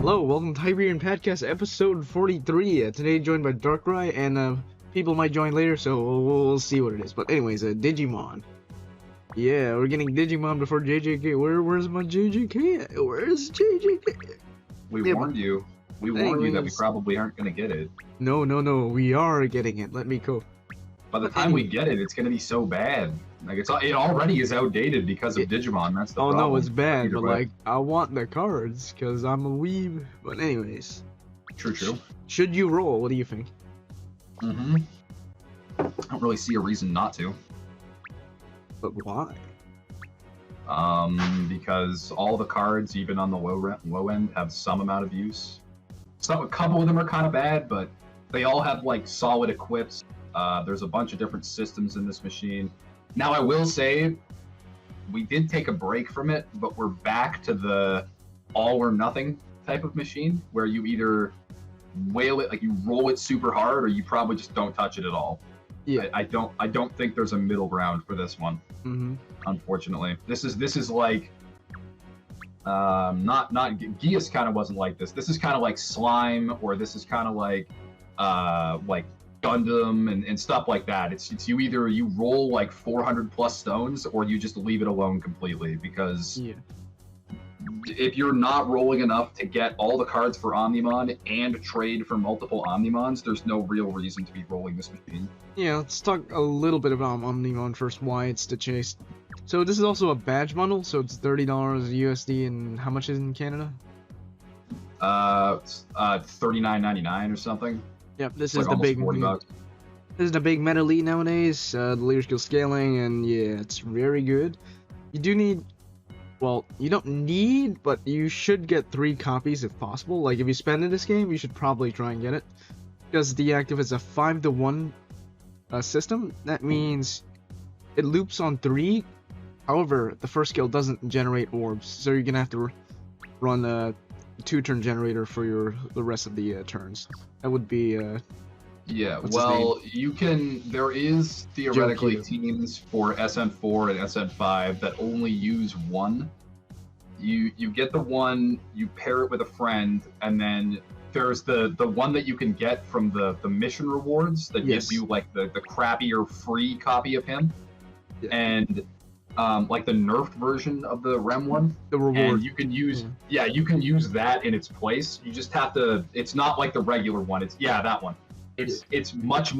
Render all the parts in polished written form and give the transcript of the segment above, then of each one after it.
Hello, welcome to Hyperion PADCast episode 43. Today joined by Darkrai, and people might join later, so we'll see what it is. But anyways, Digimon. Yeah, we're getting Digimon before JJK. Where's my JJK? Where's JJK? We warned you. We warned you that we probably aren't going to get it. No, we are getting it. Let me go. By the time we get it, it's going to be so bad. Like it already is outdated because of Digimon. That's the problem. Oh no, it's bad, but like I want the cards because I'm a weeb. But anyways. True. Should you roll? What do you think? I don't really see a reason not to. But why? Because all the cards, even on the low end, have some amount of use. A couple of them are kind of bad, but they all have like solid equips. There's a bunch of different systems in this machine. Now, I will say, we did take a break from it, but we're back to the all or nothing type of machine, where you either whale it, like you roll it super hard, or you probably just don't touch it at all. Yeah. I don't think there's a middle ground for this one. Unfortunately, this is like not Geass kind of wasn't like this. This is kind of like Slime, or this is kind of like Gundam and stuff like that. It's you either you roll like 400 plus stones, or you just leave it alone completely, because if you're not rolling enough to get all the cards for Omniman and trade for multiple Omnimons, there's no real reason to be rolling this machine. Yeah, let's talk a little bit about Omniman first, why it's the chase. So this is also a badge bundle, so it's $30 USD, and how much is it in Canada? $39.99 or something. Yep, this is the big. This is the big meta lead nowadays. The leader skill scaling, and yeah, it's very good. You do need, well, you don't need, but you should get 3 copies if possible. Like if you spend in this game, you should probably try and get it, because the active is a 5-to-1 system. That means it loops on 3. However, the first skill doesn't generate orbs, so you're gonna have to run a 2-turn generator for the rest of the turns. That would be yeah, well, you can, there is theoretically teams for SN4 and SN5 that only use 1. You get the 1, you pair it with a friend, and then there's the one that you can get from the mission rewards that gives you like the crappier free copy of him, and like the nerfed version of the REM one. The reward. And you can use you can use that in its place. You just have to, it's not like the regular one. It's that one. It's much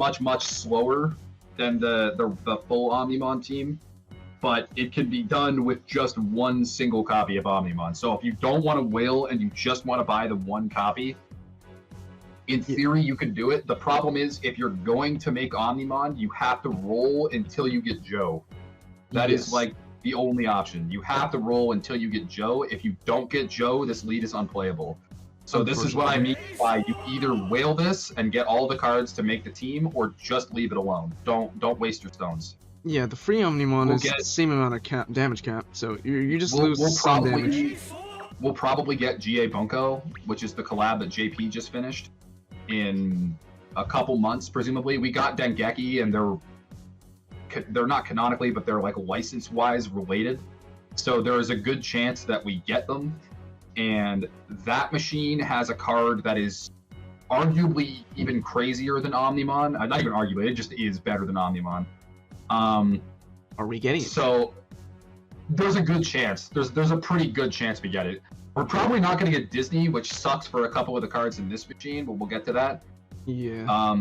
slower than the full Omniman team, but it can be done with just 1 single copy of Omniman. So if you don't want to whale and you just want to buy the 1 copy, in theory you can do it. The problem is, if you're going to make Omniman, you have to roll until you get Joe. That is like the only option. You have to roll until you get Joe. If you don't get Joe, this lead is unplayable. So this is what I mean by you either whale this and get all the cards to make the team, or just leave it alone. Don't waste your stones. Yeah, the free Omnimon is the same amount of damage cap, so you just lose some damage. We'll probably get GA GungHo, which is the collab that JP just finished, in a couple months, presumably. We got Dengeki, and they're not canonically, but they're like license-wise related. So there is a good chance that we get them. And that machine has a card that is arguably even crazier than Omniman. Not even arguably, it just is better than Omniman. Are we getting it? So there's a good chance. There's a pretty good chance we get it. We're probably not going to get Disney, which sucks for a couple of the cards in this machine, but we'll get to that. Yeah.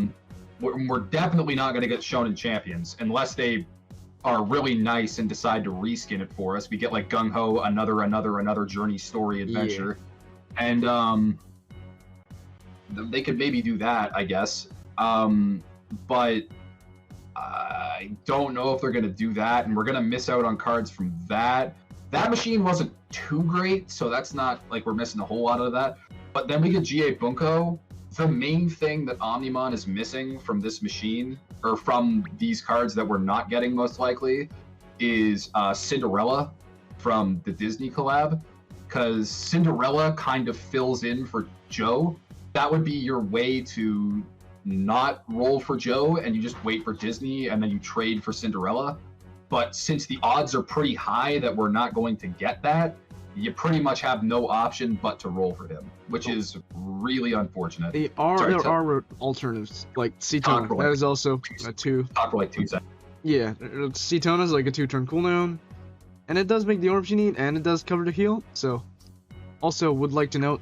We're definitely not going to get Shonen Champions unless they are really nice and decide to reskin it for us. We get like GungHo, another journey story adventure, and they could maybe do that, I guess. But I don't know if they're going to do that, and we're going to miss out on cards from that. That machine wasn't too great, so that's not like we're missing a whole lot of that. But then we get GA GungHo. The main thing that Omniman is missing from this machine, or from these cards that we're not getting most likely, is Cinderella from the Disney collab, because Cinderella kind of fills in for Joe. That would be your way to not roll for Joe, and you just wait for Disney, and then you trade for Cinderella. But since the odds are pretty high that we're not going to get that, you pretty much have no option but to roll for him, which is really unfortunate. There are alternatives, like Cetona. That is also a 2. Talk for like 2 seconds. Yeah, Cetona is like a 2-turn cooldown, and it does make the orbs you need, and it does cover the heal. So, also would like to note,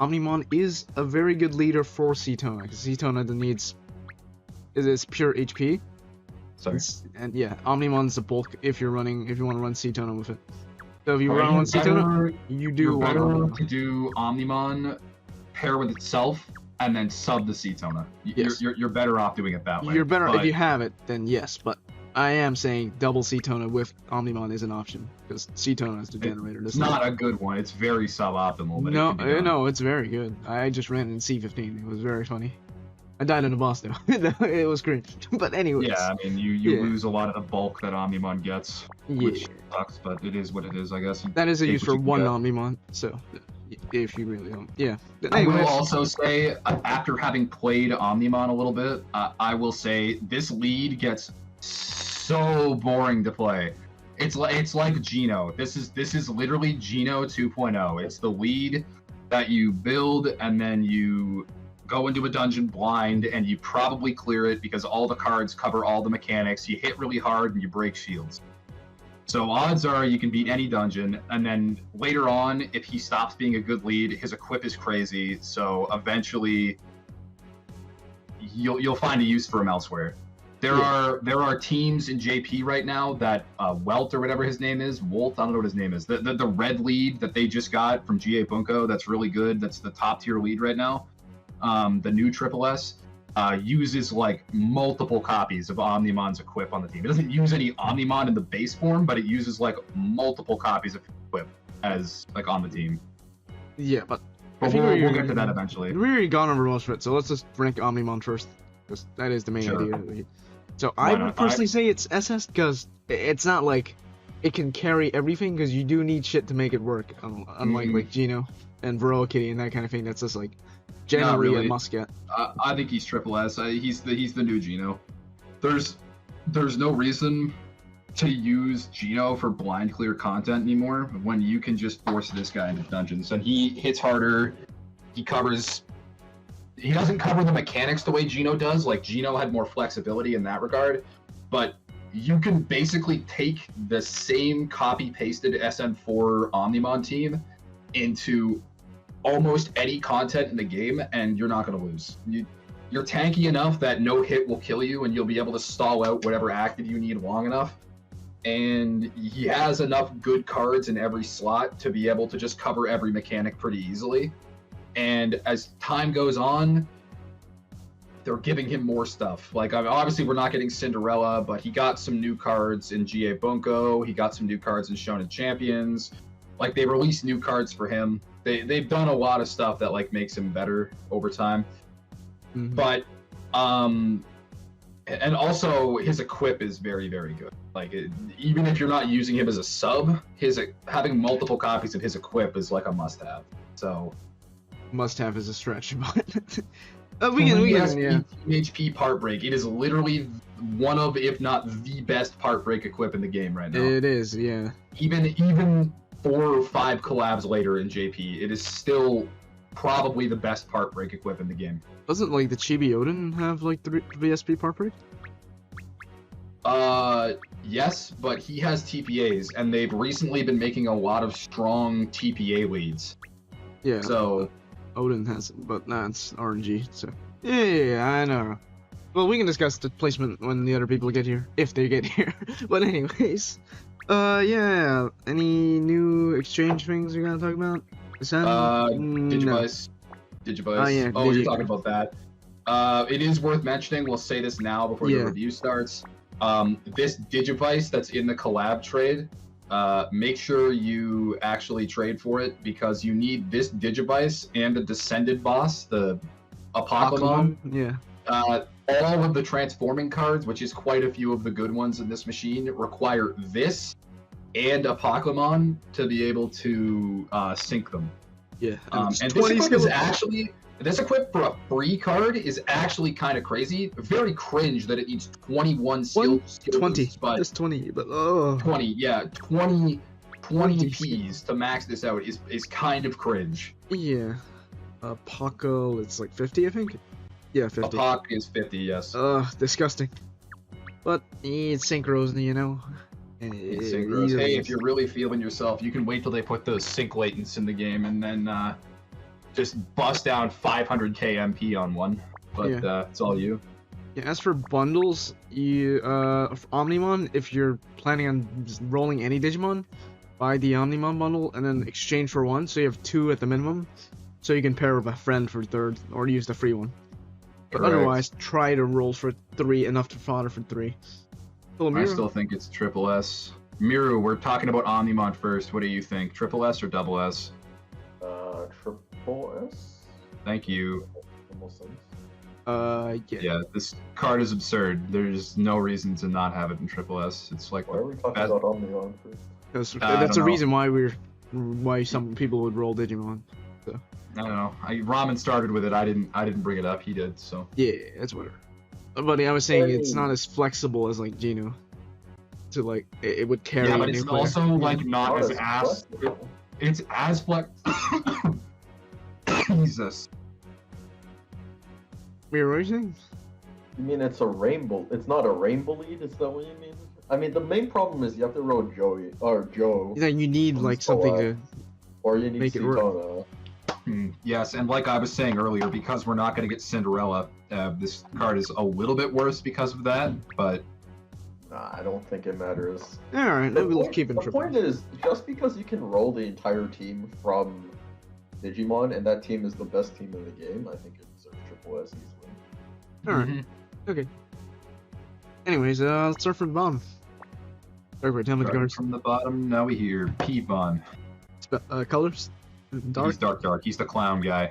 Omniman is a very good leader for Cetona, because Cetona needs it is pure HP. Sorry. And yeah, Omniman's the bulk if you want to run Cetona with it. So if you run on Cetona, you do want to do Omniman pair with itself and then sub the Cetona. Yes. You're better off doing it that way. You're better if you have it, then yes. But I am saying double Cetona with Omniman is an option because Cetona is the generator. It's not a good one. It's very suboptimal. But no, it's very good. I just ran it in C15. It was very funny. I died in a boss though. It was cringe. But anyways. Yeah, I mean you lose a lot of the bulk that Omniman gets, which sucks, but it is what it is, I guess. That is a use for one Omniman, so if you really don't. Yeah. I will also say, after having played Omniman a little bit, I will say this lead gets so boring to play. It's like Geno. This is literally Geno 2.0. It's the lead that you build and then you go into a dungeon blind and you probably clear it because all the cards cover all the mechanics. You hit really hard and you break shields. So odds are you can beat any dungeon, and then later on, if he stops being a good lead, his equip is crazy, so eventually you'll find a use for him elsewhere. There are teams in JP right now that Welt or whatever his name is, Wolt, I don't know what his name is, the red lead that they just got from GA Bunko, that's really good, that's the top tier lead right now. The new Triple S uses like multiple copies of Omniman's equip on the team. It doesn't use any Omniman in the base form, but it uses like multiple copies of equip as like on the team. Yeah, but we'll get to that eventually. We already gone over most of it, so let's just rank Omniman first, because that is the main idea. So I would personally say it's SS because it's not like it can carry everything, because you do need shit to make it work, unlike like Geno and Varroa Kitty and that kind of thing. That's just like generally a must get. I think he's Triple S. He's the new Geno. There's no reason to use Geno for blind clear content anymore when you can just force this guy into dungeons, and he hits harder. He doesn't cover the mechanics the way Geno does. Like Geno had more flexibility in that regard, but you can basically take the same copy pasted SM4 Omniman team into almost any content in the game, and you're not going to lose. You're tanky enough that no hit will kill you, and you'll be able to stall out whatever active you need long enough. And he has enough good cards in every slot to be able to just cover every mechanic pretty easily. And as time goes on, they're giving him more stuff. Like, obviously we're not getting Cinderella, but he got some new cards in GA Bunko. He got some new cards in Shonen Champions. Like, they released new cards for him. They've done a lot of stuff that like makes him better over time. Mm-hmm. But and also his equip is very, very good. Like even if you're not using him as a sub, having multiple copies of his equip is like a must-have. So must-have is a stretch, but we can HP part break. It is literally one of, if not the best part break equip in the game right now. It is, yeah. Even 4 or 5 collabs later in JP, it is still probably the best part break equip in the game. Doesn't like the Chibi Odin have like 3 SP part break? Yes, but he has TPAs, and they've recently been making a lot of strong TPA leads. Yeah. So Odin has it, but that's RNG. So yeah, I know. Well, we can discuss the placement when the other people get here, if they get here. But anyways. Yeah. Any new exchange things we gotta talk about? Digivice. Oh, yeah, you're talking about that. It is worth mentioning, we'll say this now before the review starts. This Digivice that's in the collab trade, make sure you actually trade for it, because you need this Digivice and the Descended boss, the Apocalypse. Yeah. All of the transforming cards, which is quite a few of the good ones in this machine, require this and Apocalypse to be able to sync them. Yeah. And this equip for a free card is actually kind of crazy. Very cringe that it needs 21 skill. 20. But it's 20, but 20, yeah, 20 20 Ps to max this out is kind of cringe. Yeah. Paco, it's like 50, I think? Yeah, 50. Apoc is 50, yes. Disgusting. But it's synchros, you know? It's synchros. Hey, if you're really feeling yourself, you can wait till they put those sync latents in the game and then just bust down 500k MP on one. But it's all you. Yeah, as for bundles, you for Omniman, if you're planning on rolling any Digimon, buy the Omniman bundle and then exchange for one, so you have 2 at the minimum, so you can pair with a friend for 3rd, or use the free one. But otherwise, try to roll for 3, enough to fodder for 3. I still think it's triple S. Miru, we're talking about Omniman first. What do you think? Triple S or double S? Triple S? Thank you. Yeah. Yeah, this card is absurd. There's no reason to not have it in triple S. It's like why are we talking about Omniman first? That's the reason why some people would roll Digimon. So. I don't know. Ramen started with it. I didn't bring it up. He did. So. Yeah, that's whatever. But I was saying it's not as flexible as like Geno. So like it would carry. Yeah, but it's also like not as ass. It's as flex. Jesus. What are you saying? You mean it's a rainbow? It's not a rainbow lead? Is that what you mean? I mean, the main problem is you have to roll Joe. Yeah, you need like something to. Or you need make it work. Yes, and like I was saying earlier, because we're not going to get Cinderella, this card is a little bit worse because of that, but... Nah, I don't think it matters. Alright, we'll keep it triple. The point is, just because you can roll the entire team from Digimon, and that team is the best team in the game, I think it deserves triple S easily. Alright, okay. Anyways, let's start from the bottom. Sorry, tell me the cards. From the bottom, now we hear Piedmon. Colors? Dark? He's dark. He's the clown guy.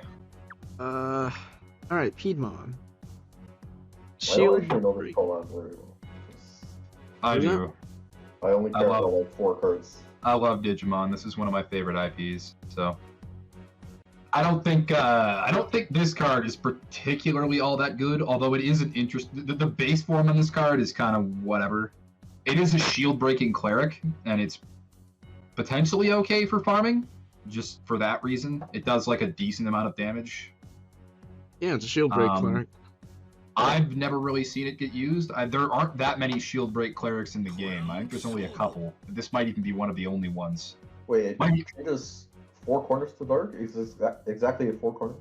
Alright, Piedmon. Shield break. Collab very well. I do. I only care about like 4 cards. I love Digimon. This is one of my favorite IPs. So I don't think this card is particularly all that good. Although it is an interest. The base form on this card is kind of whatever. It is a shield breaking cleric, and it's potentially okay for farming. Just for that reason, it does like a decent amount of damage. Yeah, it's a shield break cleric. I've never really seen it get used. There aren't that many shield break clerics in the game. I think there's only a couple. This might even be one of the only ones. Wait, it does 4 corners to dark? Is this exactly the 4 corners?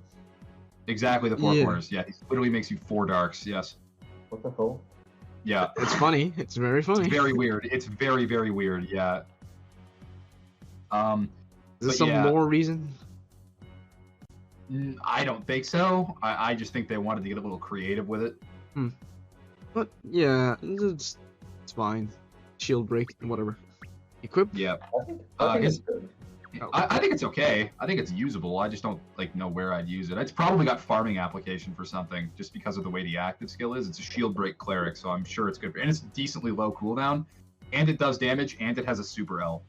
Exactly the 4 corners, yeah. It literally makes you 4 darks, yes. What the hell? Yeah. It's funny. It's very funny. It's very weird. It's very, very weird, yeah. Is there some more reason? I don't think so. I just think they wanted to get a little creative with it. But yeah, it's fine. Shield break and whatever. Equip? Yeah. I think it's good. I think it's okay. I think it's usable. I just don't know where I'd use it. It's probably got farming application for something just because of the way the active skill is. It's a shield break cleric, so I'm sure it's good. And it's decently low cooldown, and it does damage, and it has a super L.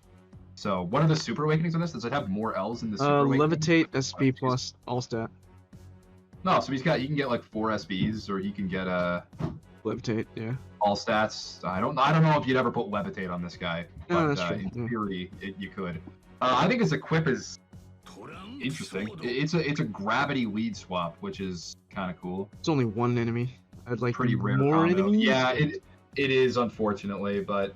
So, what are the super awakenings on this? Does it have more L's in the super awakening? Levitate, SP plus, all stat. No, so he can get like 4 SBs, or he can get Levitate, yeah. All stats. I don't know if you'd ever put Levitate on this guy, but that's true. In theory, you could. I think his equip is interesting. It's a gravity lead swap, which is kind of cool. It's only 1 enemy. I'd like pretty rare more combo. enemies. Yeah, it is unfortunately, but.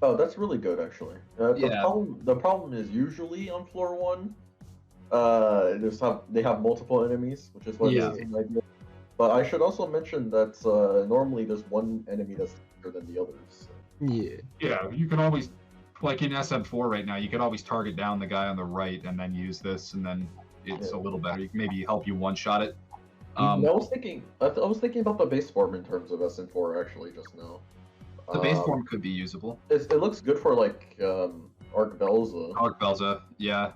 Oh, that's really good, actually. The problem is usually on floor 1, they have multiple enemies, which is what it is. But I should also mention that normally there's one enemy that's bigger than the others. Yeah. Yeah, you can always, like in SM4 right now, you can always target down the guy on the right and then use this, and then it's a little better. You can maybe help you one-shot it. I was thinking about the base form in terms of SM4 actually just now. The base form could be usable. It looks good for like Arc Velza. Arc Velza, yeah.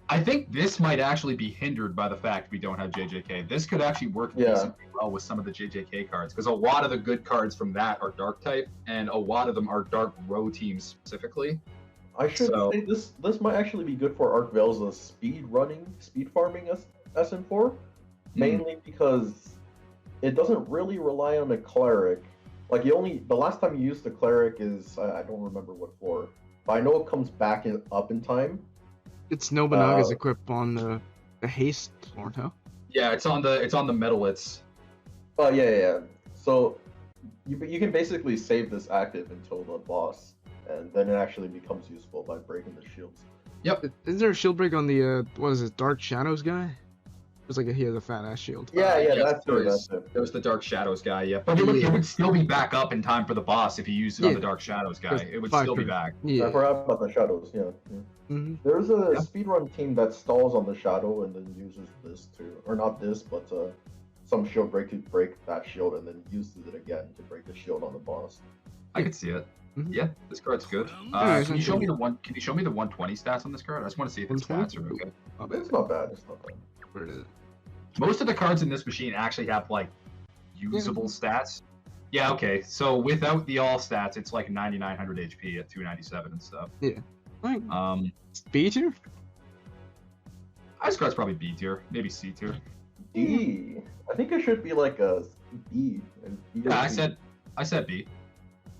I think this might actually be hindered by the fact we don't have JJK. This could actually work decently well with some of the JJK cards, because a lot of the good cards from that are Dark type, and a lot of them are Dark row teams specifically. I should say this might actually be good for Arc Velza's speed farming SM4, mainly because it doesn't really rely on a cleric. Like the last time you used the cleric is I don't remember what floor. but I know it comes back up in time. It's Nobunaga's equip on the haste sword, huh? Yeah, it's on the metallets. Oh yeah. So you can basically save this active until the boss, and then it actually becomes useful by breaking the shields. Yep. Is there a shield break on the what is it, Dark Shadows guy? It's like he has a fat ass shield. Yeah, that's it. There's the Dark Shadows guy, yeah. But it would still be back up in time for the boss if you used it on the Dark Shadows guy. It would still be back. Yeah. I forgot about the shadows, yeah. Mm-hmm. There's a speedrun team that stalls on the shadow and then uses this to, or not this, but some shield break to break that shield and then uses it again to break the shield on the boss. I can see it. Mm-hmm. Yeah, this card's good. Can you show me the 120 stats on this card? I just want to see if its stats are okay. It's not bad. Where is it? Most of the cards in this machine actually have like usable stats. Yeah, okay. So without the all stats, it's like 9900 HP at 297 and stuff. Yeah. Like, B tier? This card's probably B tier, maybe C tier. D. I think it should be like a B. Yeah, I said B.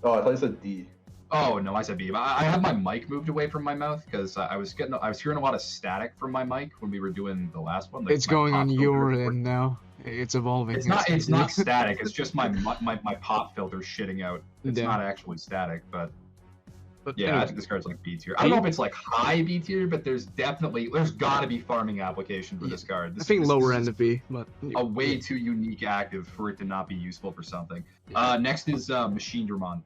Oh, I thought you said D. Oh no, I said B. I had my mic moved away from my mouth because I was hearing a lot of static from my mic when we were doing the last one. Like, it's going on your end now. It's evolving. It's not static. It's just my pop filter shitting out. It's not actually static, but yeah, anyway. I think this card's like B tier. I don't know if it's like high B tier, but there's got to be farming application for this card. I think lower end of B, but a way too unique active for it to not be useful for something. Next is Machine Dramon.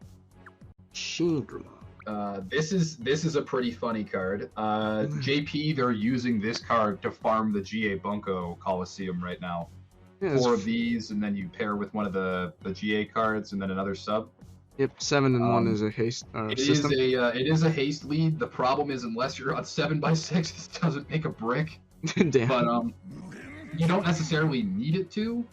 This is a pretty funny card. JP, they're using this card to farm the GA Bunko Coliseum right now. Yeah, 4 of these, and then you pair with one of the GA cards, and then another sub. Yep, 7 and 1 is a haste system. It is a haste lead. The problem is, unless you're on 7x6, it doesn't make a brick. Damn. But you don't necessarily need it to.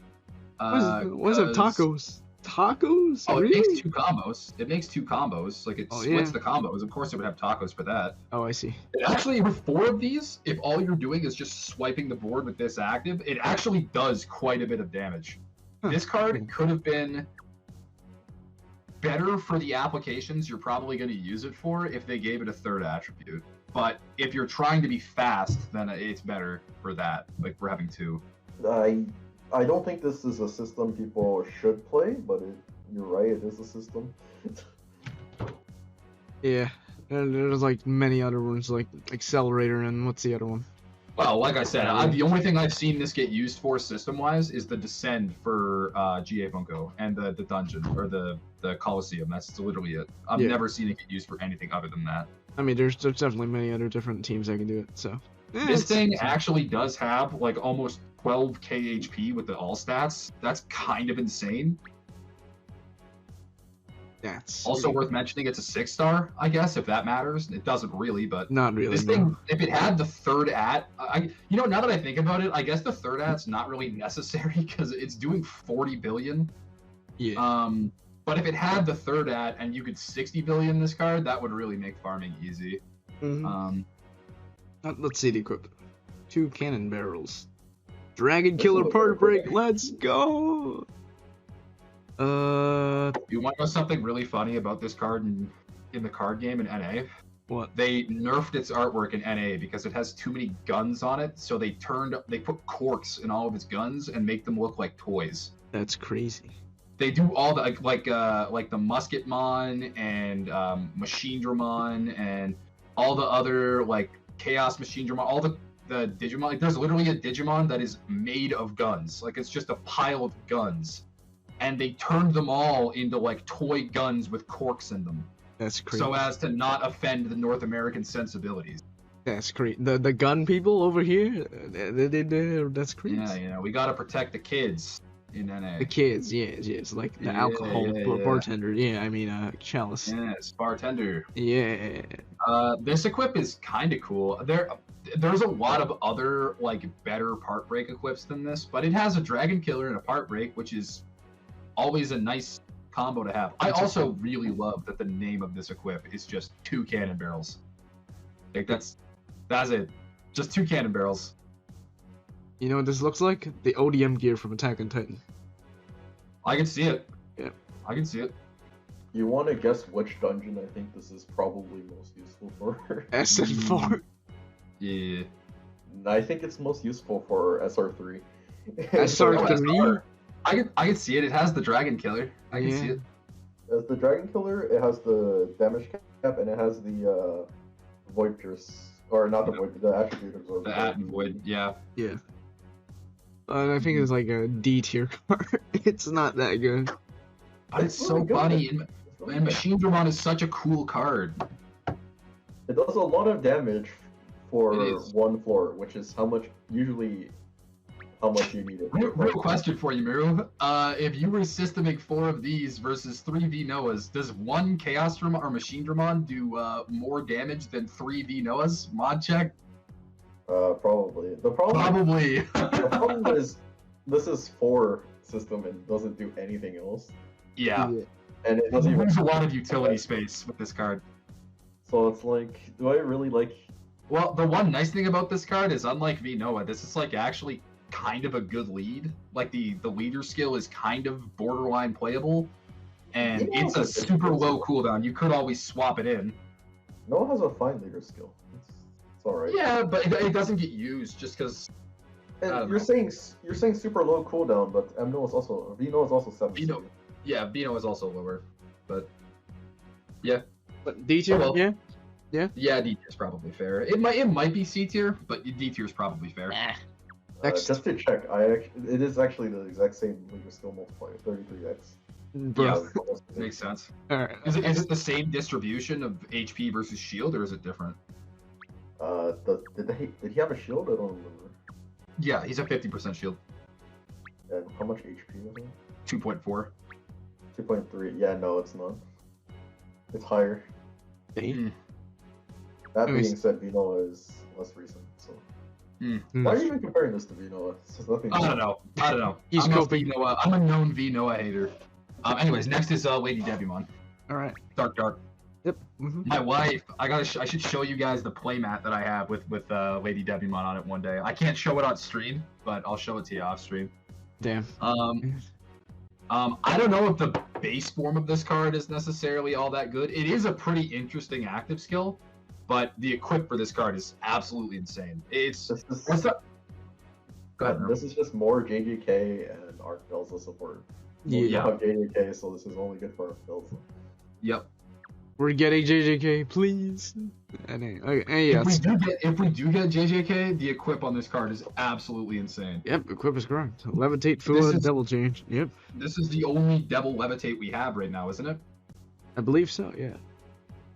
What is it? Tacos? Tacos? Oh, really? It makes 2 combos. It makes 2 combos. Like, it splits the combos. Of course, it would have tacos for that. Oh, I see. Actually, with 4 of these, if all you're doing is just swiping the board with this active, it actually does quite a bit of damage. Huh. This card could have been better for the applications you're probably going to use it for if they gave it a 3rd attribute. But if you're trying to be fast, then it's better for that, like for having 2. I don't think this is a system people should play, but you're right, it is a system. Yeah, there's like many other ones, like Accelerator and what's the other one? Well, like I said, the only thing I've seen this get used for system-wise is the Descend for GA Bunko and the dungeon, or the Coliseum. That's literally it. I've never seen it get used for anything other than that. I mean, there's definitely many other different teams that can do it, so... This thing actually does have, like, almost 12k HP with the all stats. That's kind of insane. That's also worth mentioning. It's a 6-star, I guess, if that matters. It doesn't really, but not really. This thing, if it had the 3rd at, now that I think about it, I guess the 3rd at's not really necessary because it's doing 40 billion. Yeah. But if it had the 3rd at and you could 60 billion this card, that would really make farming easy. Mm-hmm. Let's see the equip. 2 cannon barrels. Dragon Killer Part Break. Let's go. You want to know something really funny about this card in the card game in NA? What? They nerfed its artwork in NA because it has too many guns on it, so they put corks in all of its guns and make them look like toys. That's crazy. They do all the like the Musketmon and Machine Dramon and all the other like Chaos Machine Dramon, all the Digimon. Like, there's literally a Digimon that is made of guns. Like, it's just a pile of guns. And they turned them all into, like, toy guns with corks in them. That's crazy. So as to not offend the North American sensibilities. That's crazy. The gun people over here, that's crazy. Yeah, we gotta protect the kids in NA. The kids, yes. Like the alcohol bartender. Yeah, I mean, Chalice. Yes, bartender. Yeah. This equip is kind of cool. There's a lot of other, like, better part break equips than this, but it has a Dragon Killer and a part break, which is always a nice combo to have. I also really love that the name of this equip is just 2 cannon barrels. Like, that's it. Just 2 cannon barrels. You know what this looks like? The ODM gear from Attack on Titan. I can see it. Yeah. I can see it. you want to guess which dungeon I think this is probably most useful for? SN4. Yeah. I think it's most useful for SR3. SR3? I can see it. It has the Dragon Killer. I can see it. It has the Dragon Killer, it has the damage cap, and it has the Void Pierce. Or not the Void, the Attribute Absorb. The At and Void, yeah. Yeah. I think it's like a D tier card. It's not that good. But it's so funny. And Machine Dramon is such a cool card. It does a lot of damage for one floor, which is how much you need it. Real question for you, Miru. If you were systeming 4 of these versus 3 V Noahs, does 1 Chaos Dramon or Machine Dramon do more damage than 3 V Noahs? Mod check? Probably. The problem is this is 4 system and doesn't do anything else. Yeah. And it doesn't use a lot of utility space with this card. So it's like, do I really like... Well, the one nice thing about this card is, unlike V Noah, this is like actually kind of a good lead. Like the leader skill is kind of borderline playable, and it's a super low cooldown. You could always swap it in. Noah has a fine leader skill. It's alright. Yeah, but it doesn't get used just because. You're saying super low cooldown, but Vino is also 7. Yeah, Vino is also lower, but yeah. But D tier, yeah. Yeah, D tier is probably fair. It might be C tier, but D tier is probably fair. Just to check, it is actually the exact same leader skill multiplier, 33x. Bro. Yeah, makes sense. All right. Is it the same distribution of HP versus shield, or is it different? Did he have a shield? I don't remember. Yeah, he's a 50% shield. And how much HP was it? 2.4. 2.3. Yeah, no, it's not. It's higher. Damn. That being said, Vino is less recent, so. Why are you even comparing this to V-Noah? I don't know. He's coping. I'm a known V-Noah hater. Anyways, next is Lady Digimon. Alright. Dark. Yep. My wife, I should show you guys the playmat that I have with Lady Digimon on it one day. I can't show it on stream, but I'll show it to you off stream. Damn. I don't know if the base form of this card is necessarily all that good. It is a pretty interesting active skill, but the equip for this card is absolutely insane. Go ahead. This is just more JJK and Arc Belza support. Yeah. We have JJK, so this is only good for Arc Belza. Yep. We're getting JJK, please. Okay, if we do get JJK, the equip on this card is absolutely insane. Yep, equip is correct. Levitate, Fua, Double Change. Yep. This is the only Devil Levitate we have right now, isn't it? I believe so, yeah.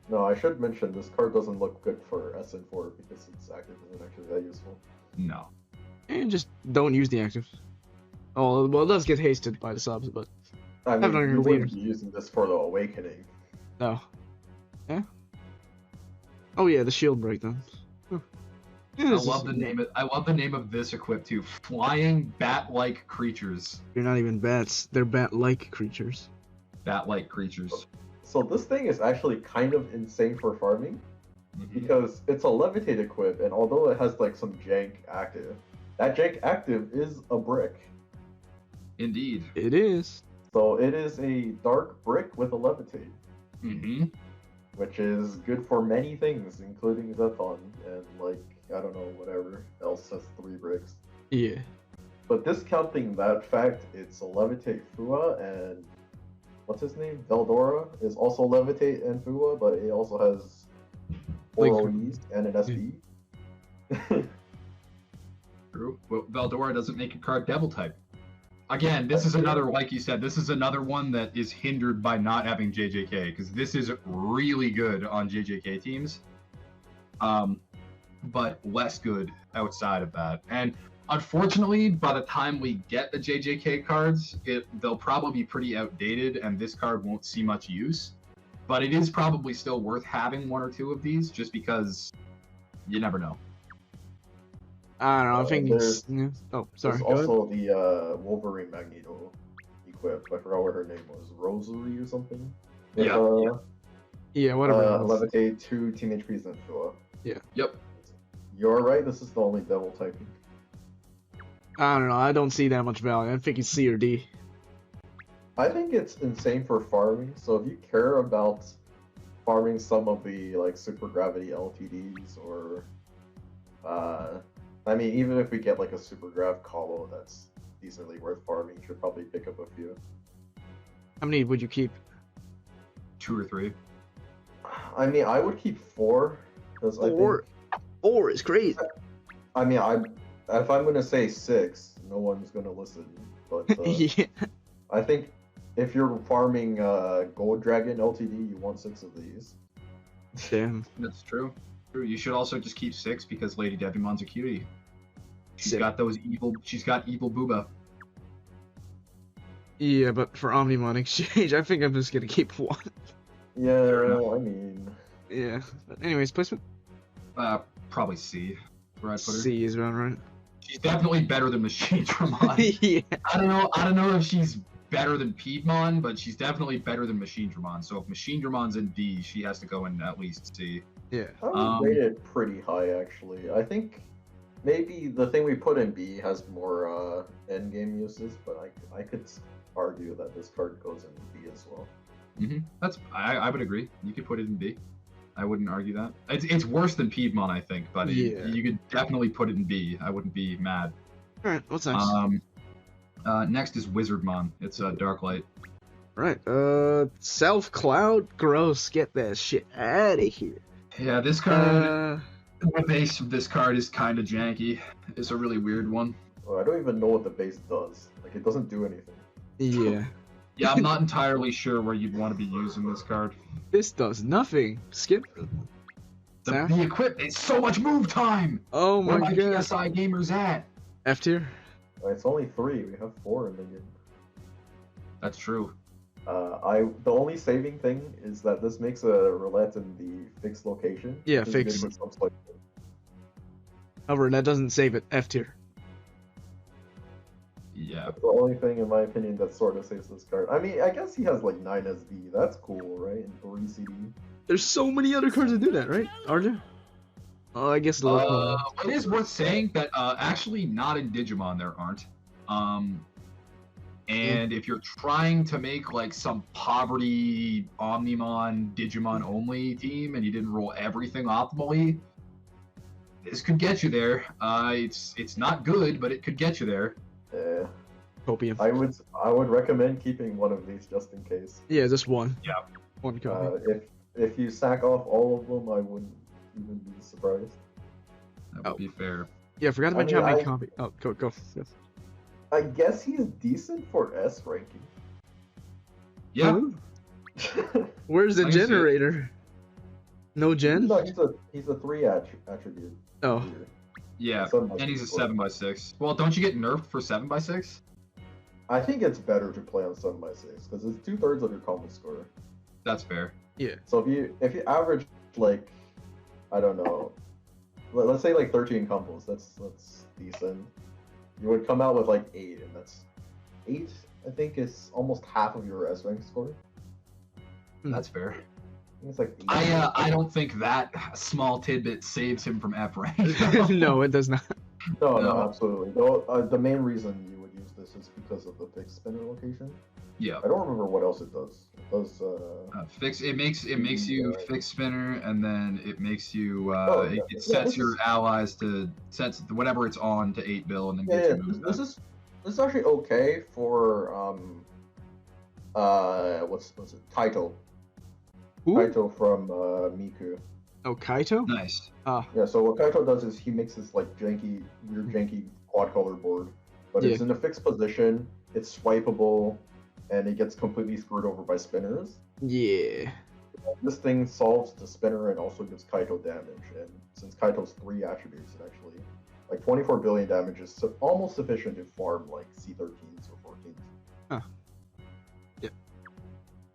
No, I should mention this card doesn't look good for SN4 because its active isn't actually that useful. No. And just don't use the actives. Oh, well, it does get hasted by the subs, but... I mean, you wouldn't be using this for the Awakening. No. Yeah? Oh yeah, the shield breakdown. I love the name of this equip too. Flying bat-like creatures. They're not even bats. They're bat-like creatures. Bat-like creatures. So this thing is actually kind of insane for farming, because it's a levitate equip, and although it has like some jank active, that jank active is a brick. Indeed. It is. So it is a dark brick with a levitate. Which is good for many things, including Zephon, and like, I don't know, whatever else has 3 bricks. Yeah. But discounting that fact, it's a levitate Fua, and what's his name? Veldora is also levitate and Fua, but it also has 4 OEs and an SB. True. Well, Veldora doesn't make a card devil type. Again, this is another, like you said, this is another one that is hindered by not having JJK, because this is really good on JJK teams, but less good outside of that. And unfortunately, by the time we get the JJK cards, they'll probably be pretty outdated, and this card won't see much use. But it is probably still worth having 1 or 2 of these, just because you never know. I don't know, I think it's... Yeah. Oh, sorry. There's also the Wolverine Magneto equip. I forgot what her name was. Rosary or something? With, yeah, whatever. Levitate 2 Team HPs and Fua. Yeah. Yep. You're right, this is the only devil typing. I don't know, I don't see that much value. I think it's C or D. I think it's insane for farming. So if you care about farming some of the like super gravity LTDs, or I mean, even if we get like a super grav Colo that's decently worth farming, you should probably pick up a few. How many would you keep? 2 or 3. I mean, I would keep 4 because I think. 4 is great. I mean, if I'm gonna say 6, no one's gonna listen. But Yeah. I think if you're farming Gold Dragon LTD, you want 6 of these. Damn. That's true. You should also just keep 6 because Lady Devimon's a cutie. She's Sick. got those evil. She's got evil booba. Yeah, but for Omniman exchange, I think I'm just gonna keep 1. Yeah, Fair enough. I mean, Yeah. But anyways, placement. Probably C. Where I put her. C is around right. She's definitely better than Machine Dramon. Yeah. I don't know if she's better than Piedmon, but she's definitely better than Machine Dramon. So if Machine Dramon's in D, she has to go in at least C. Yeah. I would rate it pretty high actually. I think maybe the thing we put in B has more end game uses, but I could argue that this card goes in B as well. I would agree. You could put it in B. I wouldn't argue that. It's worse than Piedmon, I think, but Yeah. you could definitely put it in B. I wouldn't be mad. All right. What's next? Next is Wizardmon. It's a Dark Light. Right. Self Cloud. Gross. Get that shit out of here. Yeah, this card. The base of this card is kind of janky. It's a really weird one. Oh, I don't even know what the base does. Like, it doesn't do anything. Yeah. Yeah, I'm not entirely sure where you'd want to be using this card. This does nothing. Skip. The equip is so much move time. Oh Where my my god. PSI gamers at? F tier. It's only 3. We have 4 in the game. That's true. The only saving thing is that this makes a roulette in the fixed location. Yeah, which is fixed. good for some slice. However, that doesn't save it. F tier. Yeah. That's the only thing, in my opinion, that sort of saves this card. I mean, I guess he has like 9 SD. That's cool, right? And 3 CD. There's so many other cards that do that, right? Are there? Oh, I guess. It is worth saying that actually not in Digimon there aren't. And if you're trying to make like some poverty Omniman Digimon only team and you didn't roll everything optimally, this could get you there. It's not good, but it could get you there. Yeah. Copium. I would recommend keeping one of these just in case. Yeah, just one. Yeah. One copy. If you sack off all of them, I wouldn't even be surprised. That would be fair. Yeah, I forgot to mention how many copies. Oh, go. Yes. I guess he's decent for S ranking. Yeah. Ooh. Where's the I can see it. generator? No gen? No, he's a 3 attribute. Oh. Yeah. 7x6 And he's a score. 7x6. Well, don't you get nerfed for 7x6? I think it's better to play on 7x6 because it's 2/3 of your combo score. That's fair. Yeah. So if you average like, I don't know, let's say like 13 combos, that's decent. You would come out with like 8, and that's 8. I think is almost half of your S rank score. That's fair. I think it's like 8. I don't think that small tidbit saves him from F rank. No, it does not. No, absolutely. The main reason you would use this is because of the fixed spinner location. Yeah. I don't remember what else it does. It does. Fix. It makes you fix spinner, and then it makes you. It sets this your allies to sets whatever it's on to 8 bill, and then Yeah, gets you moves this back. is actually okay for what's it? Kaito. Who? Kaito from Miku. Oh, Kaito? Nice. Yeah, so what Kaito does is he makes this like weird janky quad color board, but it's in a fixed position, it's swipeable, and it gets completely screwed over by spinners. Yeah. This thing solves the spinner and also gives Kaito damage, and since Kaito's 3 attributes, it actually, like 24 billion damage is almost sufficient to farm like C13s or 14s.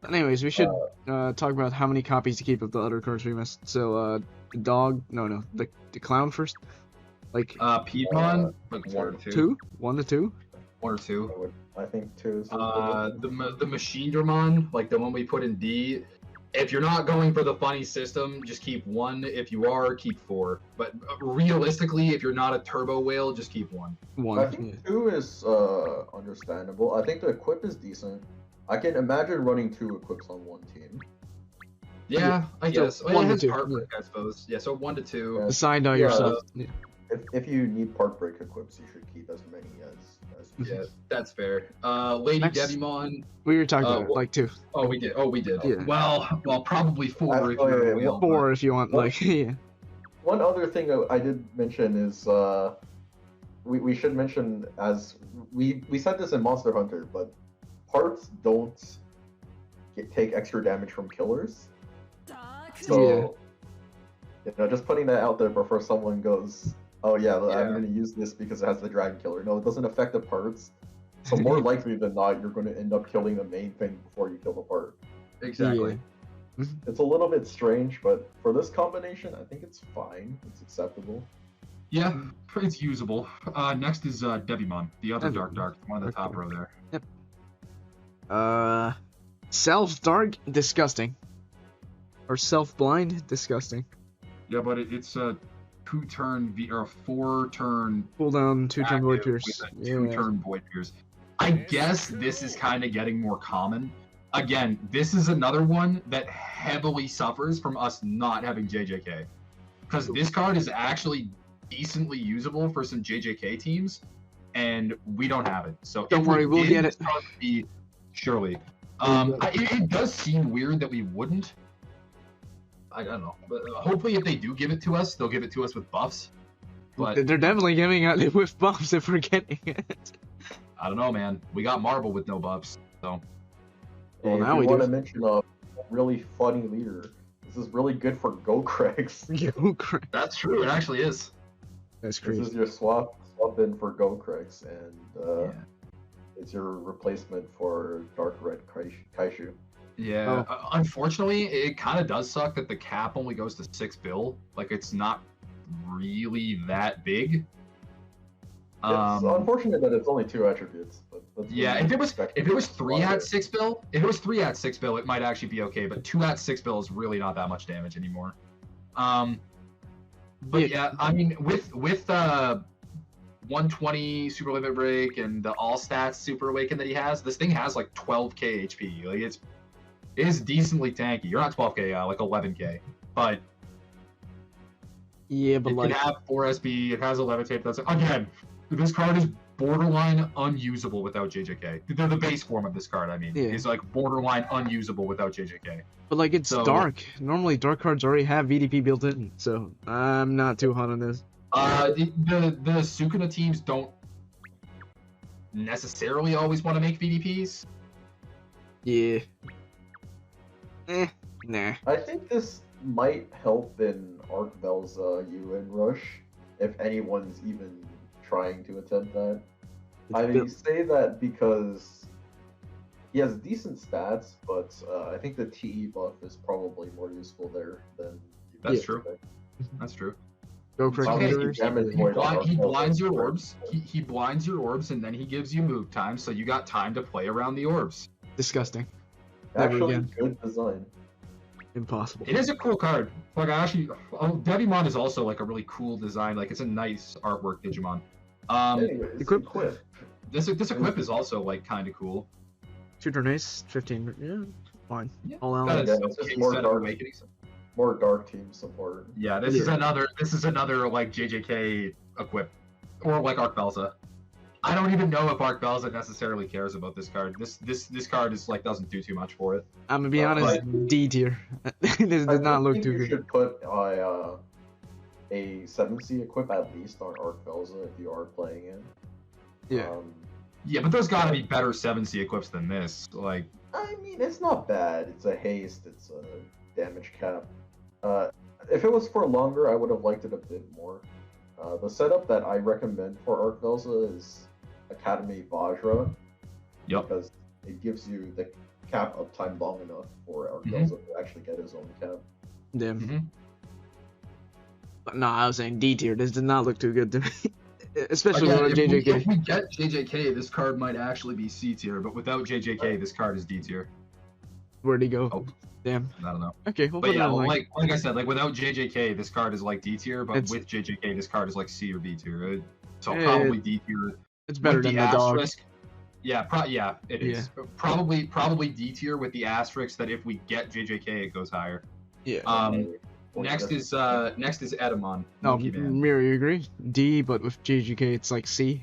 Anyways, we should talk about how many copies to keep of the other cards we missed. So, the dog, the clown first. Like, Piedmon, like 1 or 2. 2? 1 to 2? 1 or 2. I think 2 is The Machine Dramon, like the one we put in D. If you're not going for the funny system, just keep 1. If you are, keep 4. But realistically, if you're not a turbo whale, just keep 1. 1. I think 2 is understandable. I think the equip is decent. I can imagine running 2 equips on one team. Yeah, I guess. So, Well, it 1 to has 2. part break, I suppose. Yeah, so 1 to 2. Yeah. Decide on Yeah. yourself. Yeah. If you need part break equips, you should keep as many as Yeah, that's fair. Lady Next. Devimon. We were talking about like 2. Oh, we did. Oh, we did. Yeah. Well, probably 4 if you're a whale. 4 if you want. Like, yeah. One other thing I did mention is we should mention, as we said this in Monster Hunter, but parts don't take extra damage from killers. So just putting that out there before someone goes, oh yeah, I'm going to use this because it has the dragon killer. No, it doesn't affect the parts. So more likely than not, you're going to end up killing the main thing before you kill the part. Exactly. It's a little bit strange, but for this combination, I think it's fine. It's acceptable. Yeah, it's usable. Next is Devimon, the other Dark, one on the top row there. Yep. Self-dark, disgusting. Or self-blind, disgusting. Yeah, but it's a 2-turn or a 4-turn cooldown, 2-turn Void Pierce. With a 2-turn Void Pierce. I guess this is kind of getting more common. Again, this is another one that heavily suffers from us not having JJK. Because this card is actually decently usable for some JJK teams, and we don't have it. So don't worry, we'll get it. Surely. It does seem weird that we wouldn't. I don't know. But hopefully if they do give it to us, they'll give it to us with buffs. But they're definitely giving it with buffs if we're getting it. I don't know, man. We got Marble with no buffs, so... Well, now we want to mention a really funny leader. This is really good for Gokrex. That's true. It actually is. That's crazy. This is your swap in for Gokrex, and it's your replacement for Dark Red Kaishu. Yeah. Unfortunately, it kind of does suck that the cap only goes to 6 bill. Like, it's not really that big. It's unfortunate that it's only 2 attributes. But yeah, if it was 3 at 6 bill, it might actually be okay. But 2 at 6 bill is really not that much damage anymore. But yeah, I mean, with 120 super limit break and the all stats super awaken that he has, this thing has like 12k HP. Like it is decently tanky. You're not 12k, like 11k, but yeah, but it can have 4 SB. It has a levitate. That's again. This card is borderline unusable without JJK. The base form of this card, I mean, is like borderline unusable without JJK. But like it's dark. Normally dark cards already have VDP built in, so I'm not too hot on this. The Sukuna teams don't necessarily always want to make VDPs. Yeah. Nah. I think this might help in Arc Velza UN Rush, if anyone's even trying to attempt that. I say that because he has decent stats, but I think the TE buff is probably more useful there than... That's true. That's true. Go for he blinds your orbs. He blinds your orbs, and then he gives you move time, so you got time to play around the orbs. Disgusting. Actually, good design. Impossible. It is a cool card. Like Devimon is also like a really cool design. Like it's a nice artwork Digimon. Equip. This equip is also like kind of cool. 2-turn ace, 15. Yeah, fine. Yeah. All out. More dark team support. Yeah, this is another like JJK equip, or like Arc Velza. I don't even know if Arc Velza necessarily cares about this card. This card is like doesn't do too much for it. I'm gonna be honest, D tier. This does not look too good. You should put a 7C equip at least on Arc Velza if you are playing it. Yeah. Yeah, but there's gotta be better 7C equips than this. Like, I mean, it's not bad. It's a haste. It's a damage cap. If it was for longer, I would have liked it a bit more. The setup that I recommend for Arc Velza is Academy Vajra. Yep. Because it gives you the cap uptime long enough for Arc Velza to actually get his own cap. Yeah. But no, I was saying D tier. This did not look too good to me. Especially without JJK. If we get JJK, this card might actually be C tier, but without JJK, this card is D tier. Where'd he go? Oh. Damn. I don't know. Okay, we'll but put yeah, it on like I said, like without JJK, this card is like D tier, but with JJK, this card is like C or B tier. Right? So probably D tier. It's better than the dog. Yeah, it is. Probably D tier with the asterisk that if we get JJK, it goes higher. Yeah. Next is Edamon. No, Monkey Man. Mirror, you agree? D, but with JGK, it's like C.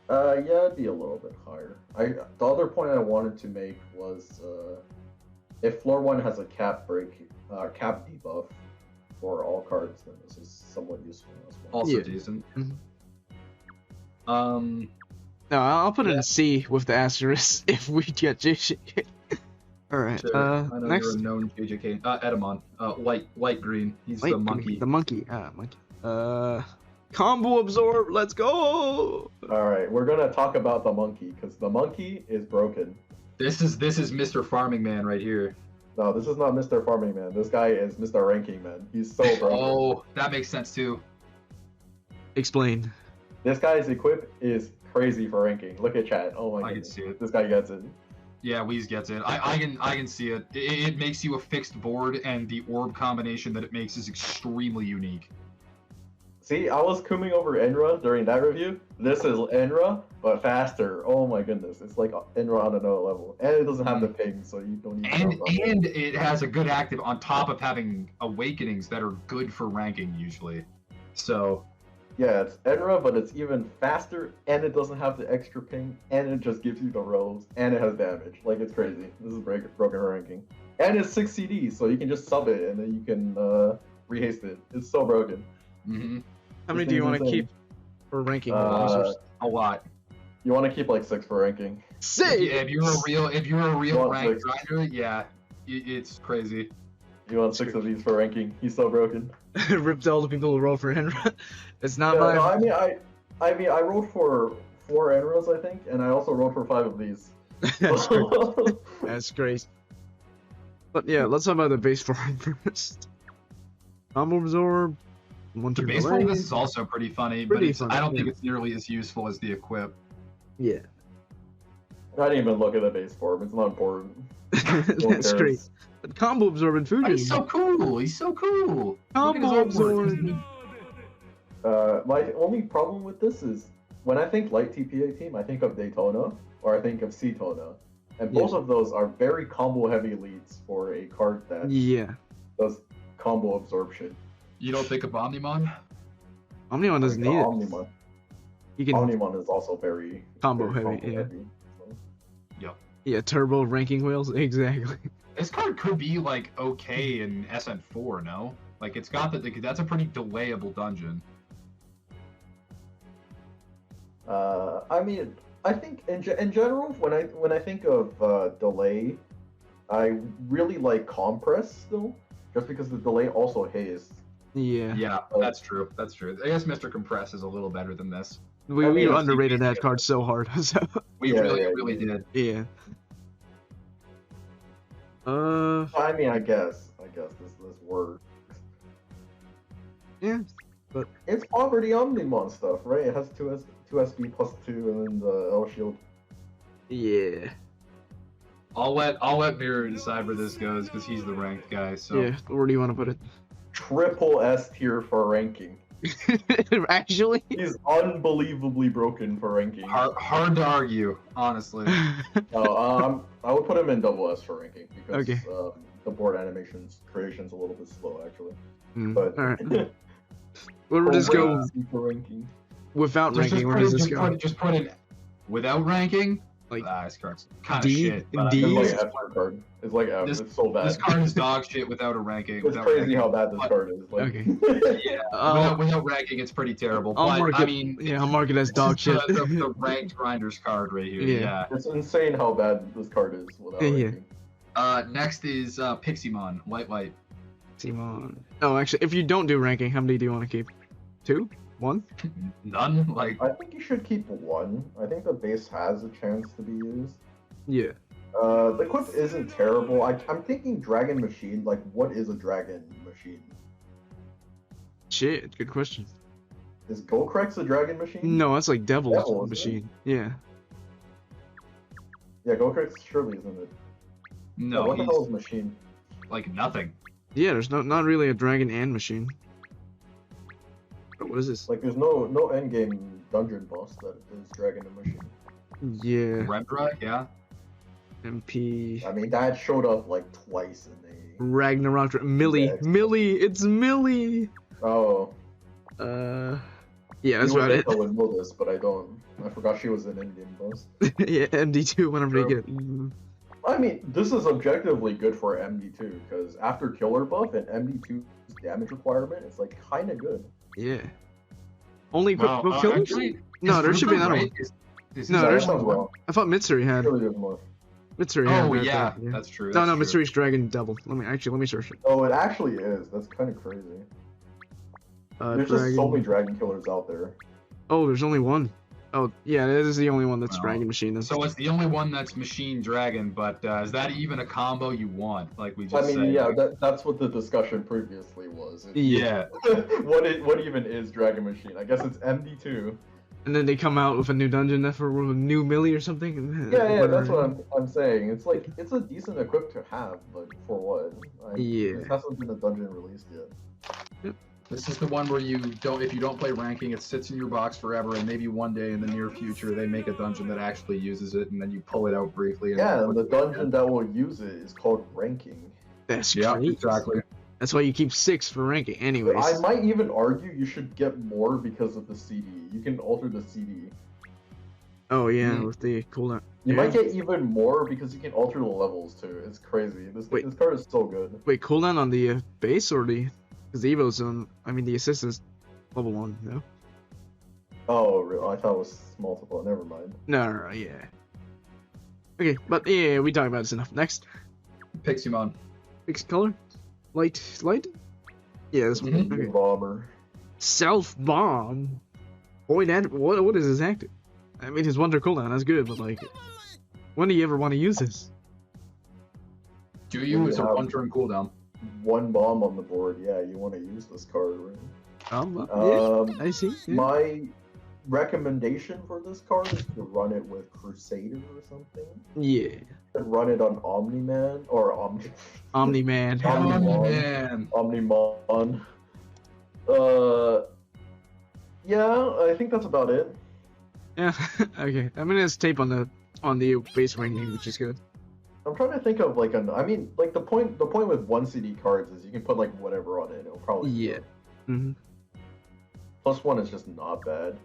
Yeah, it'd be a little bit higher. The other point I wanted to make was if floor 1 has a cap debuff for all cards, then this is somewhat useful as well. Also decent. No, I'll put it in C with the asterisk if we get JGK. Alright, sure. I know next. you're a known JJK. Edamon. Light green. He's the monkey. The monkey. Monkey. Combo absorb. Let's go. All right, we're gonna talk about the monkey because the monkey is broken. This is Mr. Farming Man right here. No, this is not Mr. Farming Man. This guy is Mr. Ranking Man. He's so broken. Oh, that makes sense too. Explain. This guy's equip is crazy for ranking. Look at chat. Oh my god. I can see it. This guy gets it. Yeah, Wheeze gets it. I can see it. It makes you a fixed board, and the orb combination that it makes is extremely unique. See, I was cooming over Enra during that review. This is Enra, but faster. Oh my goodness, it's like Enra on another level, and it doesn't have the ping, so you don't need. And it has a good active on top of having awakenings that are good for ranking usually. So. Yeah, it's Enra, but it's even faster, and it doesn't have the extra ping, and it just gives you the rolls, and it has damage. Like, it's crazy. This is broken ranking. And it's 6 CD, so you can just sub it, and then you can rehaste it. It's so broken. Mm-hmm. How many do you want to keep for ranking? A lot. You want to keep like 6 for ranking. 6. If you're a real rank grinder, yeah, it's crazy. You want 6 of these for ranking? He's so broken. Ripped all the people who roll for Enra. It's not mine. No, I mean, I rolled for 4 Enras, I think, and I also rolled for 5 of these. That's crazy. But yeah, let's talk about the base form first. Combo absorb. The base form of this is also pretty funny, but I don't think it's nearly as useful as the equip. Yeah. I didn't even look at the base form. It's not important. That's great. But combo absorb and Fujin. He's so cool. He's so cool. Combo absorb. My only problem with this is when I think light TPA team, I think of Daytona or I think of Seatona, and both of those are very combo heavy leads for a card that does combo absorption. You don't think of Omniman? Omniman doesn't need it. Omniman. Omniman is also very combo heavy. Yep. Yeah, turbo ranking wheels. Exactly. This card could be like okay in SN4, no? Like it's got that's a pretty delayable dungeon. I mean, I think in general, when I think of delay, I really like compress still, just because the delay also haze. Yeah. Yeah, that's true. That's true. I guess Mr. Compress is a little better than this. We underrated that card so hard. So. We really did. Yeah. I mean, I guess this works. Yeah, but it's poverty Omniman stuff, right? It has 2 SP plus 2 and then the L shield. Yeah. I'll let Mirror decide where this goes because he's the ranked guy. So yeah, where do you want to put it? Triple S tier for ranking. Actually, he's unbelievably broken for ranking. Hard to argue, honestly. I would put him in double S for ranking because okay. The board creation's a little bit slow actually. But all right. Where would this go? For ranking. Without ranking, where does this go? Just put it without ranking. Like this card's kind of shit. D? It's like F card. It's like F. It's so bad. This card is dog shit without a ranking. It's crazy how bad this card is. Like, okay. Yeah. Without ranking, it's pretty terrible. I'll mark it as dog shit. The ranked grinders card right here. Yeah. It's insane how bad this card is without ranking. Next is Piximon. White. Piximon. Oh, actually, if you don't do ranking, how many do you want to keep? 2? 1? None. Like I think you should keep 1. I think the base has a chance to be used. Yeah. The equip isn't terrible. I'm thinking Dragon Machine. Like, what is a Dragon Machine? Shit, good question. Is Golcrex a Dragon Machine? No, that's like Devil's Machine. Yeah. Yeah, Golcrex surely isn't it? No, what the hell is Machine? Like nothing. Yeah, there's not really a Dragon and Machine. What is this? Like, there's no endgame dungeon boss that is Dragon and Machine. Yeah. Rendra, yeah. MP. I mean, that showed up like twice in the. Ragnarok. Millie. Yeah, Millie. It's Millie. Oh. Yeah, that's You would about think it. I would know this, but I don't. I forgot she was an Indian boss. Yeah, MD2 whenever you True. get. I mean, this is objectively good for MD2 because after killer buff and MD2's damage requirement, it's like kind of good. Yeah. Only Wow, quick killers? actually, No, there should be another one. No, that there's- sounds wrong. I thought Mitsuri had. Surely there's more. Mitsuri had. Oh that, yeah, yeah. that's true. No, That's no, true. Mitsuri's Dragon Devil. Let me search it. Oh, it actually is. That's kind of crazy. There's just so many dragon killers out there. Oh, there's only one. Oh, yeah, that is the only one that's Wow. Dragon Machine. Then. So it's the only one that's Machine Dragon, but is that even a combo you want? Like we I just mean, said. yeah, that's what the discussion previously was. Yeah. What even is Dragon Machine? I guess it's MD2. And then they come out with a new dungeon for a new Millie or something. Yeah, that's what I'm saying. It's like it's a decent equip to have, but for what? Yeah. This hasn't been a dungeon released yet. This is the one where you don't, if you don't play ranking, it sits in your box forever, and maybe one day in the near future they make a dungeon that actually uses it, and then you pull it out briefly. And Yeah, and the dungeon that will use it is called ranking. That's Yeah, great. exactly. That's why you keep 6 for ranking. Anyways. I might even argue you should get more because of the CD. You can alter the CD. Oh yeah, Mm. with the cooldown. You Yeah. might get even more because you can alter the levels too. It's crazy. This card is so good. Wait, cooldown on the base or the? Because the Evo's on. I mean, the assist is level 1. No. Oh, I thought it was multiple. Never mind. No, yeah. Okay, but yeah, we talked about this enough. Next, Piximon. fixed color, light. Yeah, this one. Mhm. Okay. Bomber. Self bomb. Boy, that what is his active? I mean, his wonder cooldown. That's good, but like, when do you ever want to use this? Do you? It's a one-turn cooldown. One bomb on the board. Yeah, you want to use this card, right? Yeah, I see. Yeah. My recommendation for this card is to run it with Crusader or something. Yeah. And run it on Omniman or Omni-Man. Omniman. Man. Omnimon. Yeah, I think that's about it. Yeah. Okay. I mean, it's tape on the base ranking, which is good. I'm trying to think of like I mean, like the point with one CD cards is you can put like whatever on it. It'll probably be Yeah. good. Mm-hmm. +1 is just not bad.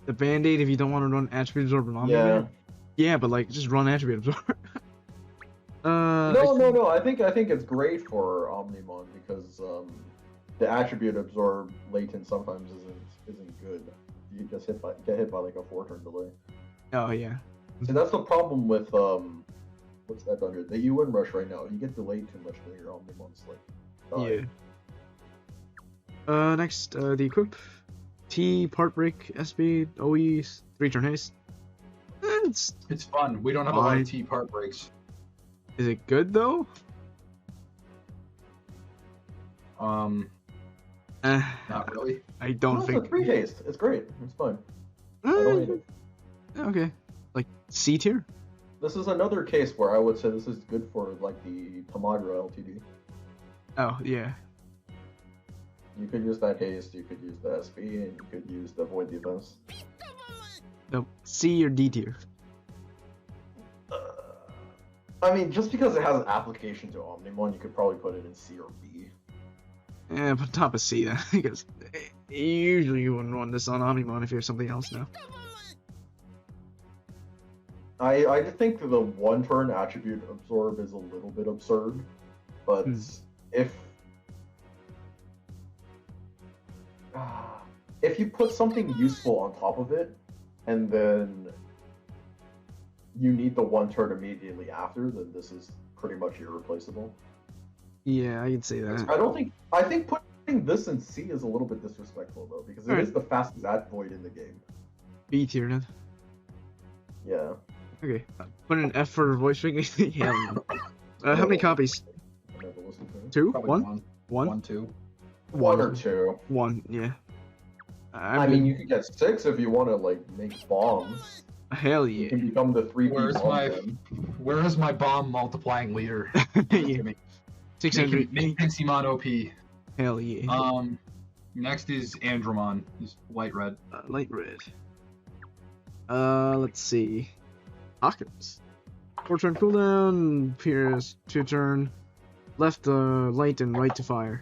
The Band-Aid, if you don't want to run Attribute Absorb and Omni-Man. Yeah, but like, just run Attribute Absorb. No. I think it's great for Omnimon because the Attribute Absorb latent sometimes isn't good. You just get hit by like a 4-turn delay. Oh yeah. See, that's the problem with what's that dungeon? The UN Rush right now. You get delayed too much when your Omnimon's like. Die. Yeah. Next, the equip. T, Part Break, SB, OE, 3-turn haste. It's fun. We don't have a lot fine. of T part breaks. Is it good though? Not really. I don't No, think. it's a 3 haste. It's great. It's fine. I don't hate it. Okay. Like C tier? This is another case where I would say this is good for like the Tamagra LTD. Oh yeah. You could use that haste, you could use the SB, and you could use the void defense. No, C or D tier. I mean, just because it has an application to Omnimon, you could probably put it in C or B. Yeah, but top of C then, because usually you wouldn't run this on Omnimon if you have something else now. I think the 1-turn attribute absorb is a little bit absurd, but if you put something useful on top of it, and then you need the 1-turn immediately after, then this is pretty much irreplaceable. Yeah, I can say that. I think putting this in C is a little bit disrespectful though, because it is the fastest at void in the game. B tier then. Yeah. Okay. Put an F for voice recognition. Yeah. How many copies? I never listened to it. 2? Probably 1? 1? 1, 2. 1 or 2. 1, yeah. I mean, you could get 6 if you want to like make bombs. Hell You yeah. can become the 3 Where is my bomb multiplying leader? Yeah. 600. Make Piximon OP. Hell yeah. Next is Andromon. He's light red. Light red. Let's see. Hawkins. 4-turn cooldown, Pierce, 2-turn. Left light and right to fire.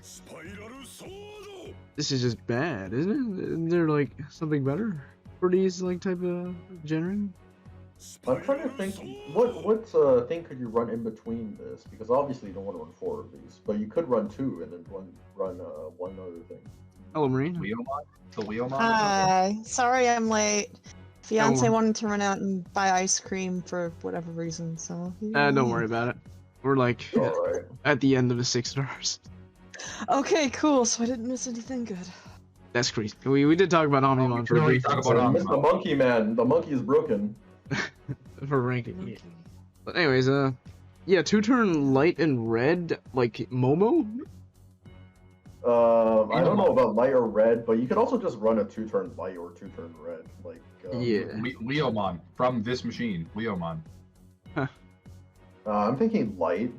This is just bad, isn't it? Isn't there like something better for these like type of generating? I'm trying to think, what thing could you run in between this? Because obviously you don't want to run 4 of these, but you could run 2 and then run one other thing. Hello, Marine. The Leomon? Hi. Sorry I'm late. Fiance wanted to run out and buy ice cream for whatever reason, so... Don't worry about it. We're like Alright. at the end of the 6 stars. Okay, cool, so I didn't miss anything good. That's crazy. We did talk about Omniman for a brief talk So about you missed the monkey, man. The monkey is broken. for ranking. Yeah. But anyways, yeah, 2-turn light and red, like Momo. I don't know about light or red, but you could also just run a 2-turn light or 2-turn red. Like Yeah. Leomon from this machine. Leomon. I'm thinking light.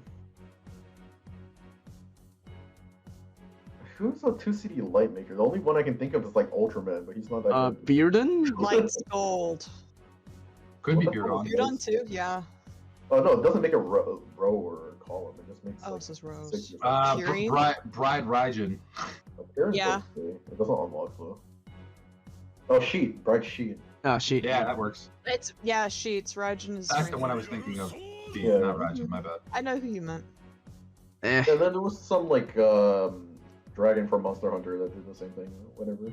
Who's a 2-CD light maker? The only one I can think of is like Ultraman, but he's not that good. Bearden? Light's gold. Could be What the hell Beardon. is You're done too? Yeah. Oh no, it doesn't make a row or a column. It just makes. Oh, like, it says rows. 6 or 7. Fury? Bride Raijin. Appearance Yeah. okay. It doesn't unlock though. Oh, sheet, bright sheet. Ah, shit. Yeah, that works. It's sheets. Raijin is. That's the one I was thinking of. Yeah. Not Raijin, my bad. I know who you meant. Eh. And then there was some like dragon from Monster Hunter that did the same thing. Whatever.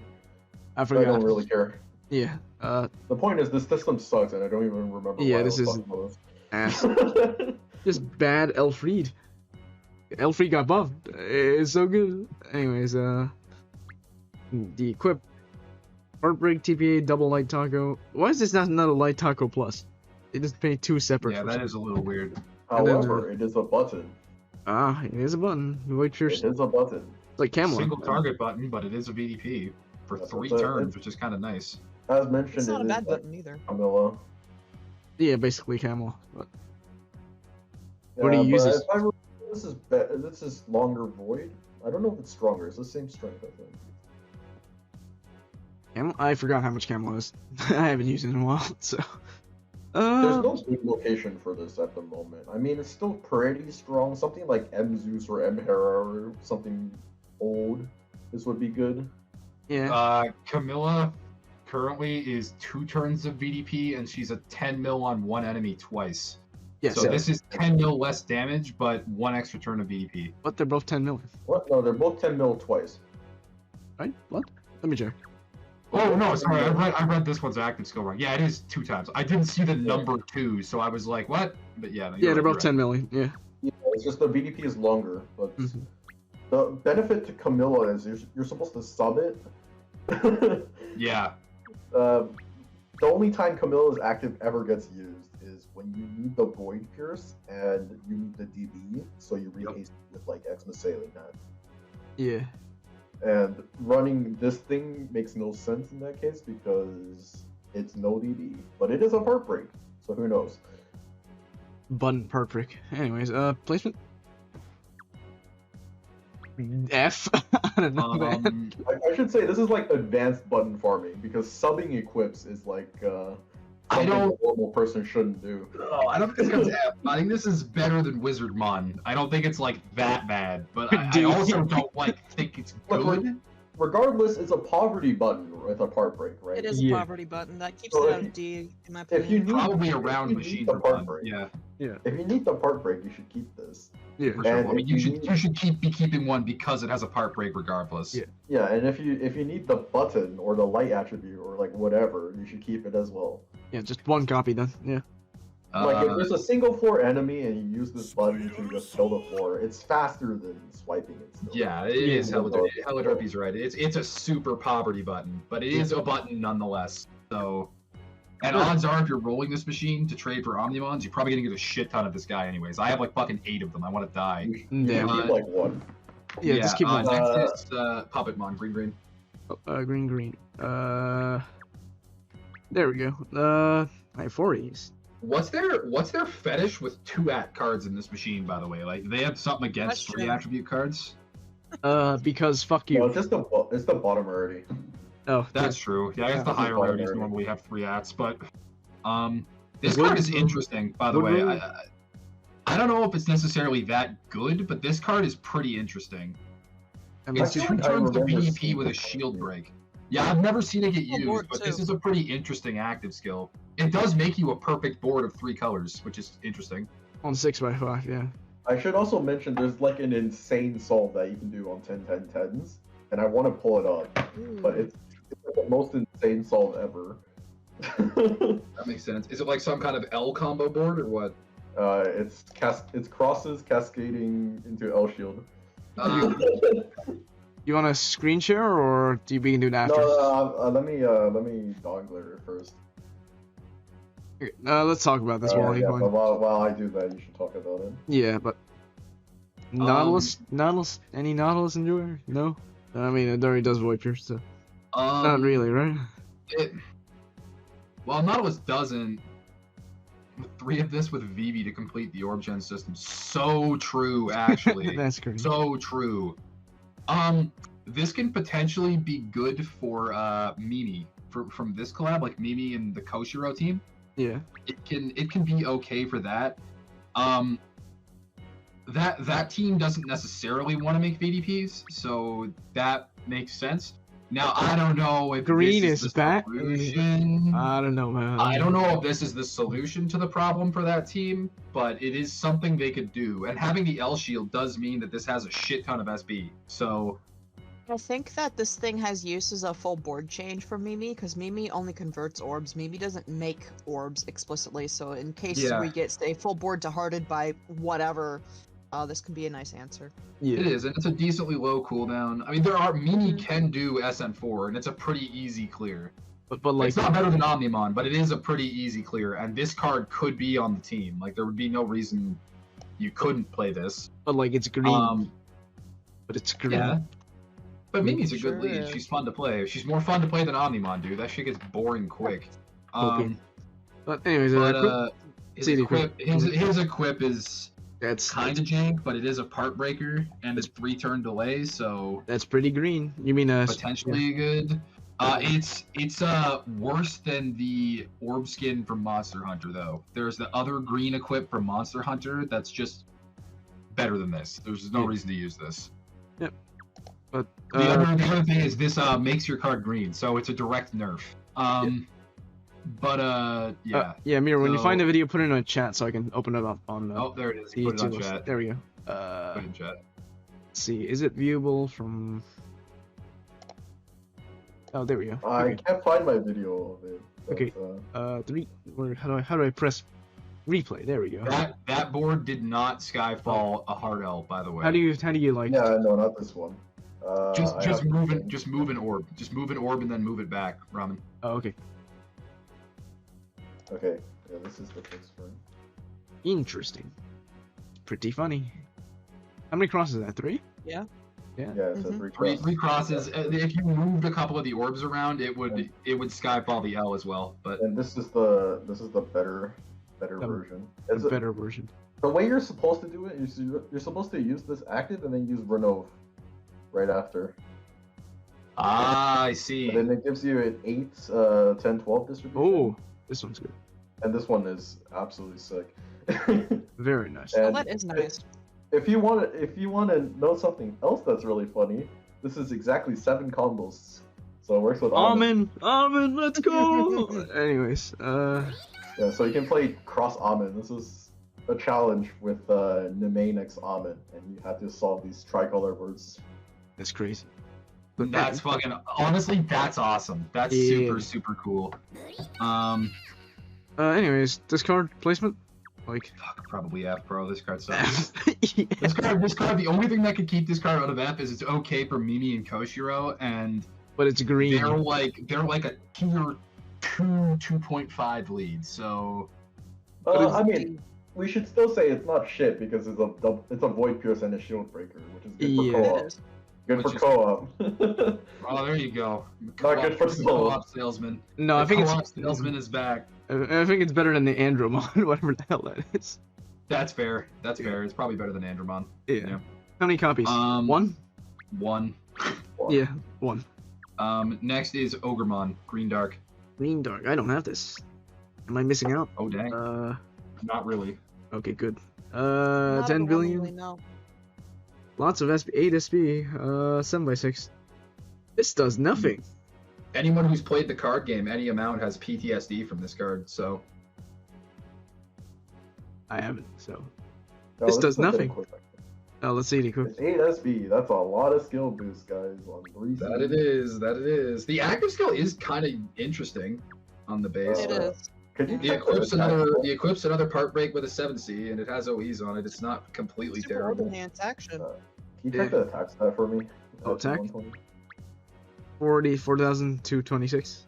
I I forgot. don't really care. Yeah. The point is, this system sucks, and I don't even remember. Yeah, why I this was is- talking about Ass. this. Just bad Elfried. Elfried got buffed. It's so good. Anyways, the equip. Heartbreak, TPA, double light taco. Why is this not a light taco plus? They just pay 2 separate. Yeah, for that some- is a little weird. However, it is a button. Ah, it is a button. White Pierce. It is a button. It's like Camelot. Single target button, but it is a VDP for Yeah, 3 but turns, which is kind of nice. As mentioned, It's not a it is bad like button either. Camilla. Yeah, basically Camelot. But Yeah, What do you use but this? if I remember, this is longer void. I don't know if it's stronger. It's the same strength, I think. I forgot how much Camelot is. I haven't used it in a while, so. There's no good location for this at the moment. I mean, it's still pretty strong. Something like M Zeus or M Hera or something old. This would be good. Yeah. Camilla currently is 2 turns of VDP, and she's a 10 mil on 1 enemy twice. Yes. So this is 10 mil less damage, but 1 extra turn of VDP. But they're both 10 million. What? No, they're both 10 mil twice. Right? What? Let me check. Oh no, sorry, I read this one's active skill wrong. Yeah, it is 2 times. I didn't see the number 2, so I was like, what? But yeah, no, Yeah, you're they're right, both 10 million. Yeah. Yeah, it's just the VDP is longer, but Mhm. the benefit to Camilla is you're supposed to sub it. Yeah. The only time Camilla's active ever gets used is when you need the Void Pierce and you need the DB, so you rehaste it with like Xmas Sailing Net. Yeah. And running this thing makes no sense in that case because it's no DB, but it is a Heartbreak, so who knows? Button perfect. Anyways, placement. F. I don't know, man. I should say this is like advanced button farming because subbing equips is like I something don't- a normal person shouldn't do. Oh, I don't think this goes F. I think this is better than Wizardmon. I don't think it's like that bad, but I also don't think it's good. Regardless, it's a poverty button with a Heartbreak, right? It is Yeah. a poverty button. That keeps So it if out you- of D, in my if you opinion. need- Probably if around you need machines the are done. Heartbreak. Yeah, If you need the Heartbreak, you should keep this. Yeah. for sure. And I mean, if you you should need- be keeping one because it has a part break regardless. Yeah. Yeah, and if you need the button or the light attribute or like whatever, you should keep it as well. Yeah, just one copy then. Yeah. Like if there's a single floor enemy and you use this button to just kill the floor, it's faster than swiping it. Still. Yeah, it is Heliderpy's right. It's a super poverty button, but it is a button nonetheless. So, and odds are, if you're rolling this machine to trade for Omnimons, you're probably gonna get a shit ton of this guy anyways. I have like fucking 8 of them. I want to die. You Damn. should keep like one. Yeah, just keep one. Next is Puppetmon, green. Green. There we go. I have 4Es. What's their fetish with 2 cards in this machine? By the way, like they have something against Question. 3 attribute cards. Because fuck No, you. it's just it's the bottom rarity. Oh, That's true. Yeah, I guess the Yeah. higher rarities Primary. normally have 3 but This card is interesting, by the way. I don't know if it's necessarily that good, but this card is pretty interesting. I mean, it's 2 turns to VP with a shield break. Yeah, I've never seen it get used, but this is a pretty interesting active skill. It does make you a perfect board of 3 colors, which is interesting. On 6x5, yeah. I should also mention there's like an insane solve that you can do on 10-10-10s, and I want to pull it up, but it's like the most insane solve ever. That makes sense. Is it like some kind of L combo board or what? It's crosses cascading into L shield. You want to screen share, or do you can do it after? No, let me dogler it first. Okay, let's talk about this while while I do that, you should talk about it. Yeah, but Nautilus, any Nautilus enjoyer? No, I mean it already does Void Pierce, so not really, right? Well, Nautilus doesn't. With 3 of this with VV to complete the Orb Gen system, so true, actually. That's crazy. So true. This can potentially be good for Mimi from this collab, like Mimi and the Koshiro team. Yeah. It can be okay for that. That team doesn't necessarily want to make VDPs, so that makes sense. Now I don't know if green this is the back. solution. I don't know, man. I don't know if this is the solution to the problem for that team, but it is something they could do. And having the L shield does mean that this has a shit ton of SB. So I think that this thing has use as a full board change for Mimi, because Mimi only converts orbs. Mimi doesn't make orbs explicitly, so in case we get, say, full board to hearted by whatever, this could be a nice answer. Yeah. It is, and it's a decently low cooldown. I mean, Mimi can do SN4, and it's a pretty easy clear. But like, it's not better than Omniman, but it is a pretty easy clear, and this card could be on the team. Like, there would be no reason you couldn't play this. But like, it's green. But it's green. Yeah. But Mimi's a good lead. She's fun to play. She's more fun to play than Omniman, dude. That shit gets boring quick. But anyways, his equip is that's kind of jank, but it is a part breaker and it's 3-turn delay, so that's pretty green. You mean potentially good. It's worse than the orb skin from Monster Hunter though. There's the other green equip from Monster Hunter that's just better than this. There's no reason to use this. Yep. But the other thing is this makes your card green, so it's a direct nerf. But yeah, Mira, when you find the video, put it in a chat so I can open it up on. Oh, there it is. Put it on chat. There we go. Put it in chat. Let's see, is it viewable from? Oh, there we go. I can't find my video of it. But, okay. How do I press replay? There we go. That board did not Skyfall a hard L, by the way. How do you like? Yeah, no, not this one. Just move an orb. Just move an orb and then move it back, Ramen. Oh, okay. Okay, yeah, this is the fix for it. Interesting. Pretty funny. How many crosses is that? 3? Yeah. Yeah, so 3 crosses. 3 crosses. If you moved a couple of the orbs around, it would Skyfall the L as well. But and this is the better version. It's a better version. The way you're supposed to do it is you're supposed to use this active and then use Renov right after. Ah, I see. And then it gives you an 8, 10, 12 distribution. Oh, this one's good. And this one is absolutely sick. Very nice. Oh, that is nice. If you want to know something else that's really funny, this is exactly 7 combos. So it works with Amen, let's go. Anyways, yeah, so you can play cross Amen. This is a challenge with Nemain x Amen, and you have to solve these tricolor words. That's crazy. That's fucking honestly, that's awesome. That's super cool. Anyways, this card placement, like fuck, probably F, bro. This card sucks. This card. The only thing that could keep this card out of F is it's okay for Mimi and Koshiro, but it's green. They're like a tier 2.5 lead. So, I mean, we should still say it's not shit because it's a Void Pierce and a Shield Breaker, which is good for co-op. Good for co-op. Oh, there you go. Not good for solo. Co-op salesman. No, I think co-op salesman is back. I think it's better than the Andromon, whatever the hell that is. That's fair. That's fair. It's probably better than Andromon. Yeah. How many copies? 1? 1. Yeah, 1. Next is Ogremon, Green Dark. Green Dark. I don't have this. Am I missing out? Oh dang. Not really. Okay, good. Not 10 overwhelmingly, billion. no. Lots of SP, 8 SP, 7x6. This does nothing. Anyone who's played the card game, any amount has PTSD from this card, so. I haven't, so. No, This does is a bit nothing. quick. Oh, let's see the equip. It's 8 SB. That's a lot of skill boost, guys. On 3 That it is, that it is. The active skill is kind of interesting on the base. It is. Could you The check equip's another part break with a 7C, and it has OEs on it. It's not completely Super terrible. enhanced action. Can you check the attack stat for me? Oh, attack? 120. 44,226.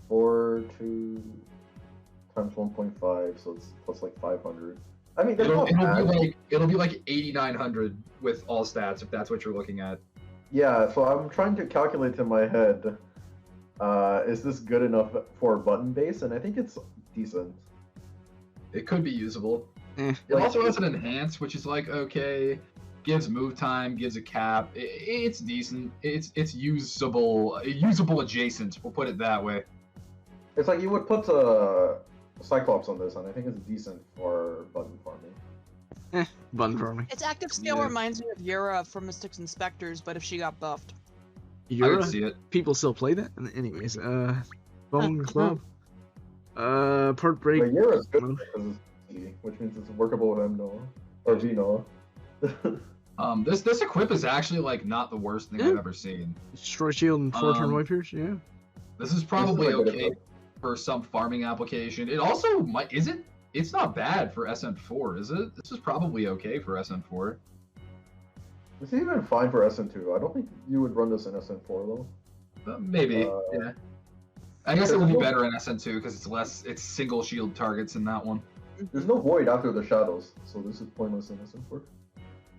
4 2 times 1.5, so it's plus like 500. I mean, that's not bad. It'll be like 8,900 with all stats if that's what you're looking at. Yeah, so I'm trying to calculate in my head, is this good enough for button base? And I think it's decent. It could be usable. Eh. It also has an enhance, which is like, okay, gives move time, gives a cap. It's decent. It's usable adjacent. We'll put it that way. It's like you would put Cyclops on this, and I think it's decent for button farming. Button farming. Its active skill Yeah. reminds me of Yura from Mystics and Specters, but if she got buffed. I Yura? can see it. People still play that? Anyways, Bone Club. Part break. But Yura's good because it's easy, which means it's workable with Noah or Noah. This equip is actually like not the worst thing I've ever seen. Destroy shield and 4-turn wipers, yeah. This is probably This is a good okay equip. for some farming application. It also might it's not bad for SN4, is it? This is probably okay for SN4. It's even fine for SN2. I don't think you would run this in SN4 though. Maybe, yeah. I guess it would be better in SN2 because it's single shield targets in that one. There's no void after the shadows, so this is pointless in SN4.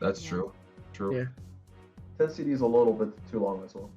That's Yeah. true. True. Yeah. 10 CD is a little bit too long as well.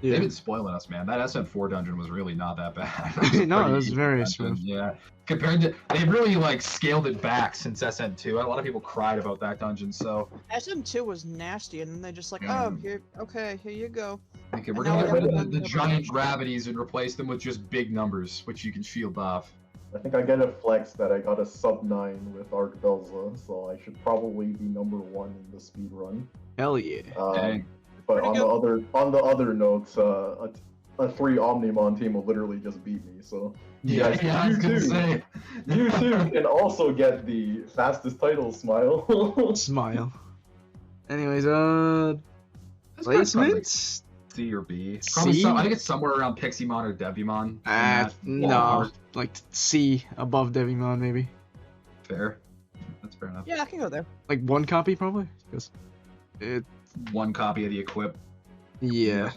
Yeah. They've been spoiling us, man. That SN4 dungeon was really not that bad. No, pretty it was easy very dungeon, smooth. Yeah. Compared to, they really like scaled it back since SN2. A lot of people cried about that dungeon, so. SM2 was nasty, and then they just like, Mm. here you go. Okay, we're And gonna now get rid we're of the gonna- giant gravities and replace them with just big numbers, which you can shield off. I think I get a flex that I got a sub 9 with Arc Belza, so I should probably be number 1 in the speed run. Hell yeah. Dang. But Pretty on the other notes, a 3 Omniman team will literally just beat me. So Yeah, I was gonna say. you too can also get the fastest title, Smile. Smile. Anyways, This card's probably placements? C or B. Probably C? I think it's somewhere around Piximon or Devimon. in that No. ballpark. Like C above Devimon, maybe. Fair. That's fair enough. Yeah, I can go there. Like 1 copy, probably? Because it. One copy of the equip. Yeah.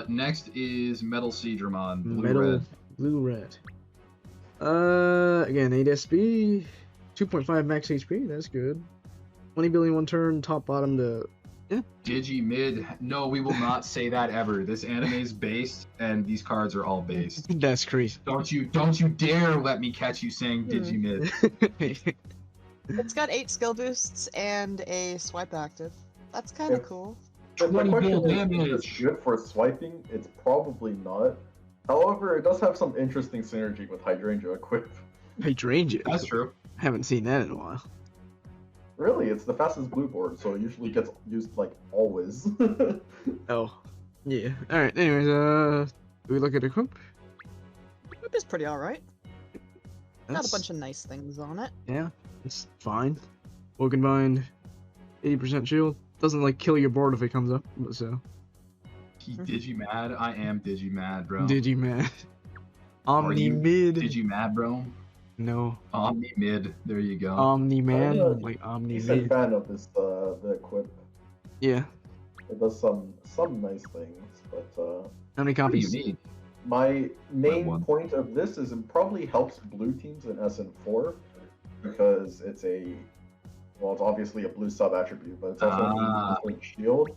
Next is Metal Seedramon. Blue Metal. Red. Blue red. Again, 8 SB. 2.5 max HP, that's good. 20 billion 1 turn, top bottom to. Yeah. Digi mid. No, we will not say that ever. This anime is based, and these cards are all based. That's crazy. Don't you dare let me catch you saying Digi mid. It's got 8 skill boosts and a swipe active. That's kind of Yeah. cool. If the 20 question bill is, damage. is it good for swiping? It's probably not. However, it does have some interesting synergy with Hydrangea equip. Hydrangea. That's true. Haven't seen that in a while. Really, it's the fastest blue board, so it usually gets used like always. Oh. Yeah. Alright, anyways, do we look at equip? Whip is pretty alright. Got That's- a bunch of nice things on it. Yeah, it's fine. Woken Bind, 80% shield. Doesn't like kill your board if it comes up, but so. Digi mad. I am Digi mad, bro. Digi mad. Are Omni you mid. Digi mad, bro. No. Omni mid. There you go. Omni man. Yeah. Like Omni Decent mid. fan of this the equip. Yeah. It does some nice things, but How many What do you copies? need? my main one. point of this is it probably helps blue teams in SN4 because it's obviously a blue sub attribute, but it's also a blue shield,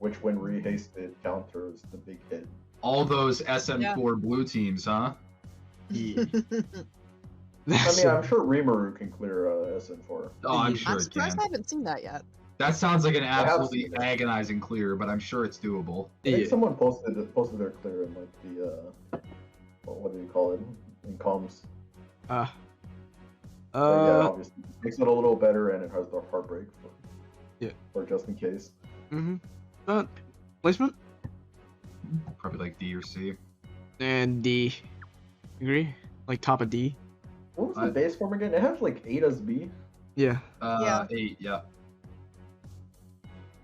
which when rehasted counters the big hit. All those SM4 blue teams, huh? Yeah. I mean, I'm sure Rimuru can clear SN4. Oh, I'm I'm sure I'm it surprised can. I haven't seen that yet. That sounds like an have absolutely seen it. agonizing clear, but I'm sure it's doable. I think Yeah. someone posted their clear in like the what do you call it in comms? Uh. But yeah, obviously makes it a little better, and it has the heartbreak for just in case. Placement? Probably like D or C. And D. Agree? Like top of D. What was the base form again? It has like 8 as B. Yeah. 8, yeah.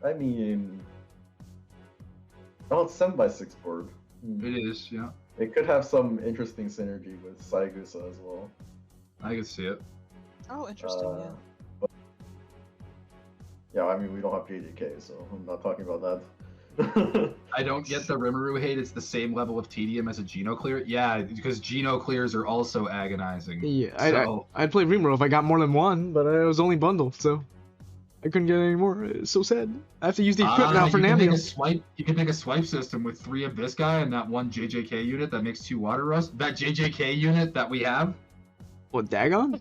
I mean, it's 7x6 board. It is, yeah. It could have some interesting synergy with Saigusa as well. I can see it. Oh, interesting. Yeah. But, yeah, I mean, we don't have JJK, so I'm not talking about that. I don't get the Rimuru hate. It's the same level of tedium as a Geno clear. Yeah, because Geno clears are also agonizing. Yeah, I'd play Rimuru if I got more than one, but it was only bundled, so I couldn't get any more. It's so sad. I have to use the equip now for Nambia. You can make a swipe system with 3 of this guy and that 1 JJK unit that makes 2 water rust. That JJK unit that we have. What, Dagon?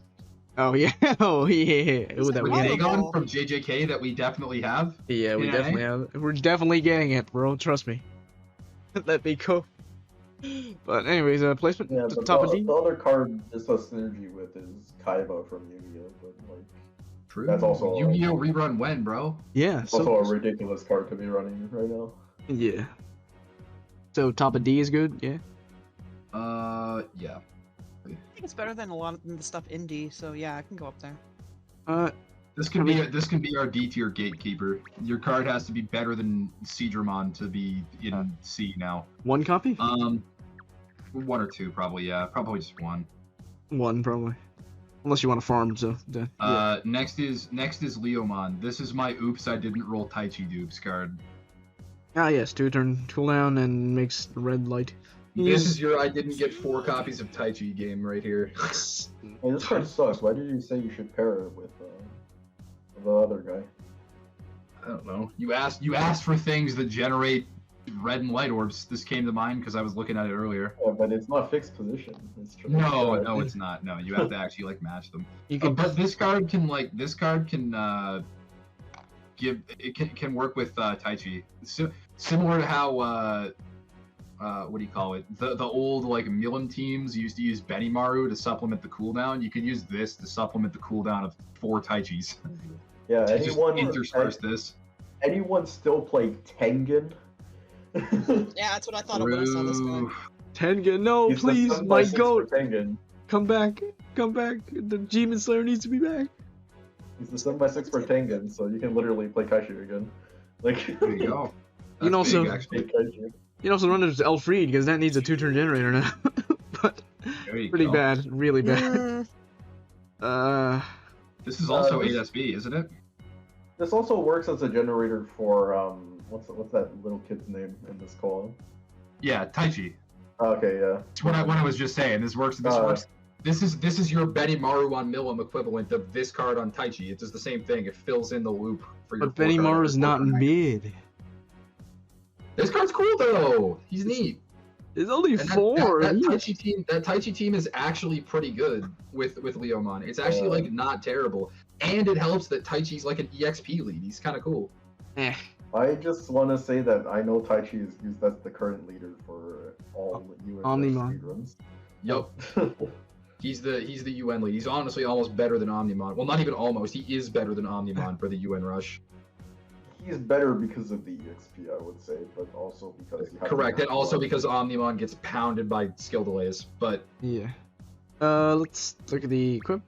Oh yeah, oh yeah. Ooh, that Dagon from JJK that we definitely have. Yeah, we definitely have. We're definitely getting it, bro. Trust me. Let me go. But anyways, placement. Yeah, the top of D. The other card this has synergy with is Kaiba from Yu-Gi-Oh, but like. True. That's also Yu-Gi-Oh rerun when, bro? Yeah. It's also a ridiculous card to be running right now. Yeah. So top of D is good. Yeah. Yeah. I think it's better than a lot of the stuff in D, so yeah, I can go up there. This can be our D tier gatekeeper. Your card has to be better than Seadramon to be in C now. 1 copy? 1 or 2 probably. Yeah, probably just 1. 1 probably. Unless you want to farm, so. Yeah. Next is Leomon. This is my oops I didn't roll Taichi dupes card. Ah yes, 2-turn cooldown and makes red light. This is your I didn't get 4 copies of Taichi game right here. Hey, this card sucks. Why did you say you should pair it with the other guy? I don't know. You asked for things that generate red and light orbs. This came to mind because I was looking at it earlier. Yeah, but it's not fixed position. It's no, it's not. No, you have to actually like match them. But this card can can work with Taichi. Similar to how what do you call it? The old like Milim teams used to use Benimaru to supplement the cooldown. You could use this to supplement the cooldown of 4 Taichis. Yeah, anyone still play Tengen? Yeah, that's what I thought of when I saw this guy. Tengen, no, please, my goat. Come back. The Demon Slayer needs to be back. He's the 7x6 for Tengen, so you can literally play Kaishu again. Like, there you go. You can also run it as Elfried, because that needs a 2-turn generator now. But pretty bad, really bad. This is also 8SB, isn't it? This also works as a generator for what's that little kid's name in this column? Yeah, Taichi. Okay, yeah. That's what I was just saying. This works. This is your Benimaru on Milim equivalent of this card on Taichi. It does the same thing. It fills in the loop for your. But Benimaru is not mid. This card's cool though. He's neat. It's only 4. That Taichi team is actually pretty good with Leomon. It's actually like not terrible, and it helps that Taichi's like an EXP lead. He's kind of cool. I just want to say that I know Taichi is used as the current leader for all UN speedruns. Yup. He's the UN lead. He's honestly almost better than Omniman. Well, not even almost. He is better than Omniman for the UN rush. He's better because of the EXP, I would say, but also because correct, and also because Omniman gets pounded by skill delays. But yeah. Let's look at the equip.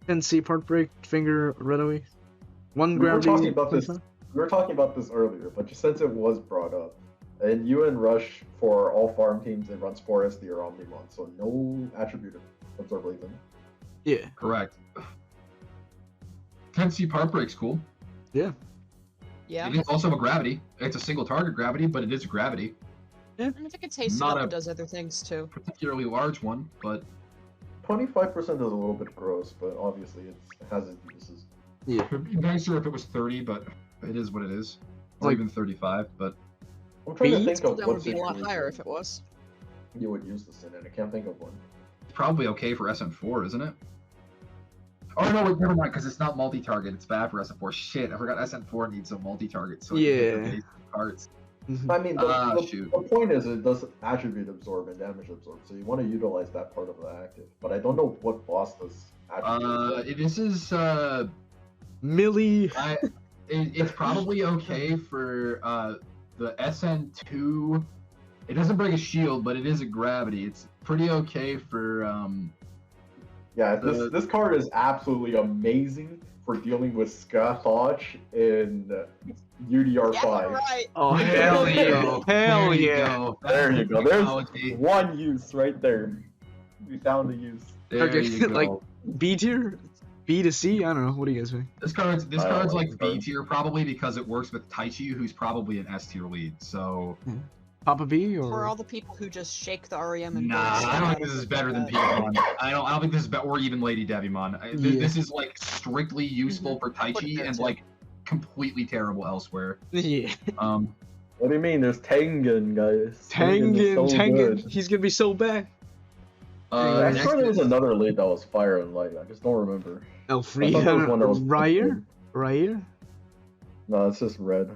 10C part break, finger readily. 1 gravity. We were talking about this earlier, but just since it was brought up, in UN Rush for all farm teams, it runs 4 SD or Omnimon, so no attribute absorb Lathan. Yeah. Correct. 10C part break's cool. Yeah. Yeah. It is also a gravity. It's a single target gravity, but it is a gravity. Yeah. And if it can taste it up, it does other things too. Particularly large one, but 25% is a little bit gross, but obviously it has its uses. Yeah. It'd be nicer if it was 30, but it is what it is. Or even 35, but I'm trying to think of that would be a lot higher if it was. You would use this in, and I can't think of one. It's probably okay for SM4, isn't it? Oh no, wait, never mind, because it's not multi-target. It's bad for SM4. Shit, I forgot SM4 needs a multi-target. So yeah. Cards. I mean, the point is it does attribute absorb and damage absorb, so you want to utilize that part of the active. But I don't know what boss does attribute. This is Millie. It's probably okay for the SN2. It doesn't break a shield, but it is a gravity. It's pretty okay for Yeah, this card is absolutely amazing for dealing with Scathach in UDR5. Yeah, right. Oh, hell yeah. Hell yeah. There you go. There's one use right there. We found the use. There you go. Like B tier? B to C? I don't know. What do you guys think? This card's like B tier probably because it works with Taichi, who's probably an S tier lead. So Papa B or for all the people who just shake the REM and I don't think this is better than Pokemon. I don't think this is better, or even Lady Devimon. This is like strictly useful for Taichi and like completely terrible elsewhere. Yeah. What do you mean? There's Tengen, guys. Tengen. He's gonna be so bad. I swear there was another lead that was Fire and Light. I just don't remember. Elfrida, Ryer? No, it's just Red.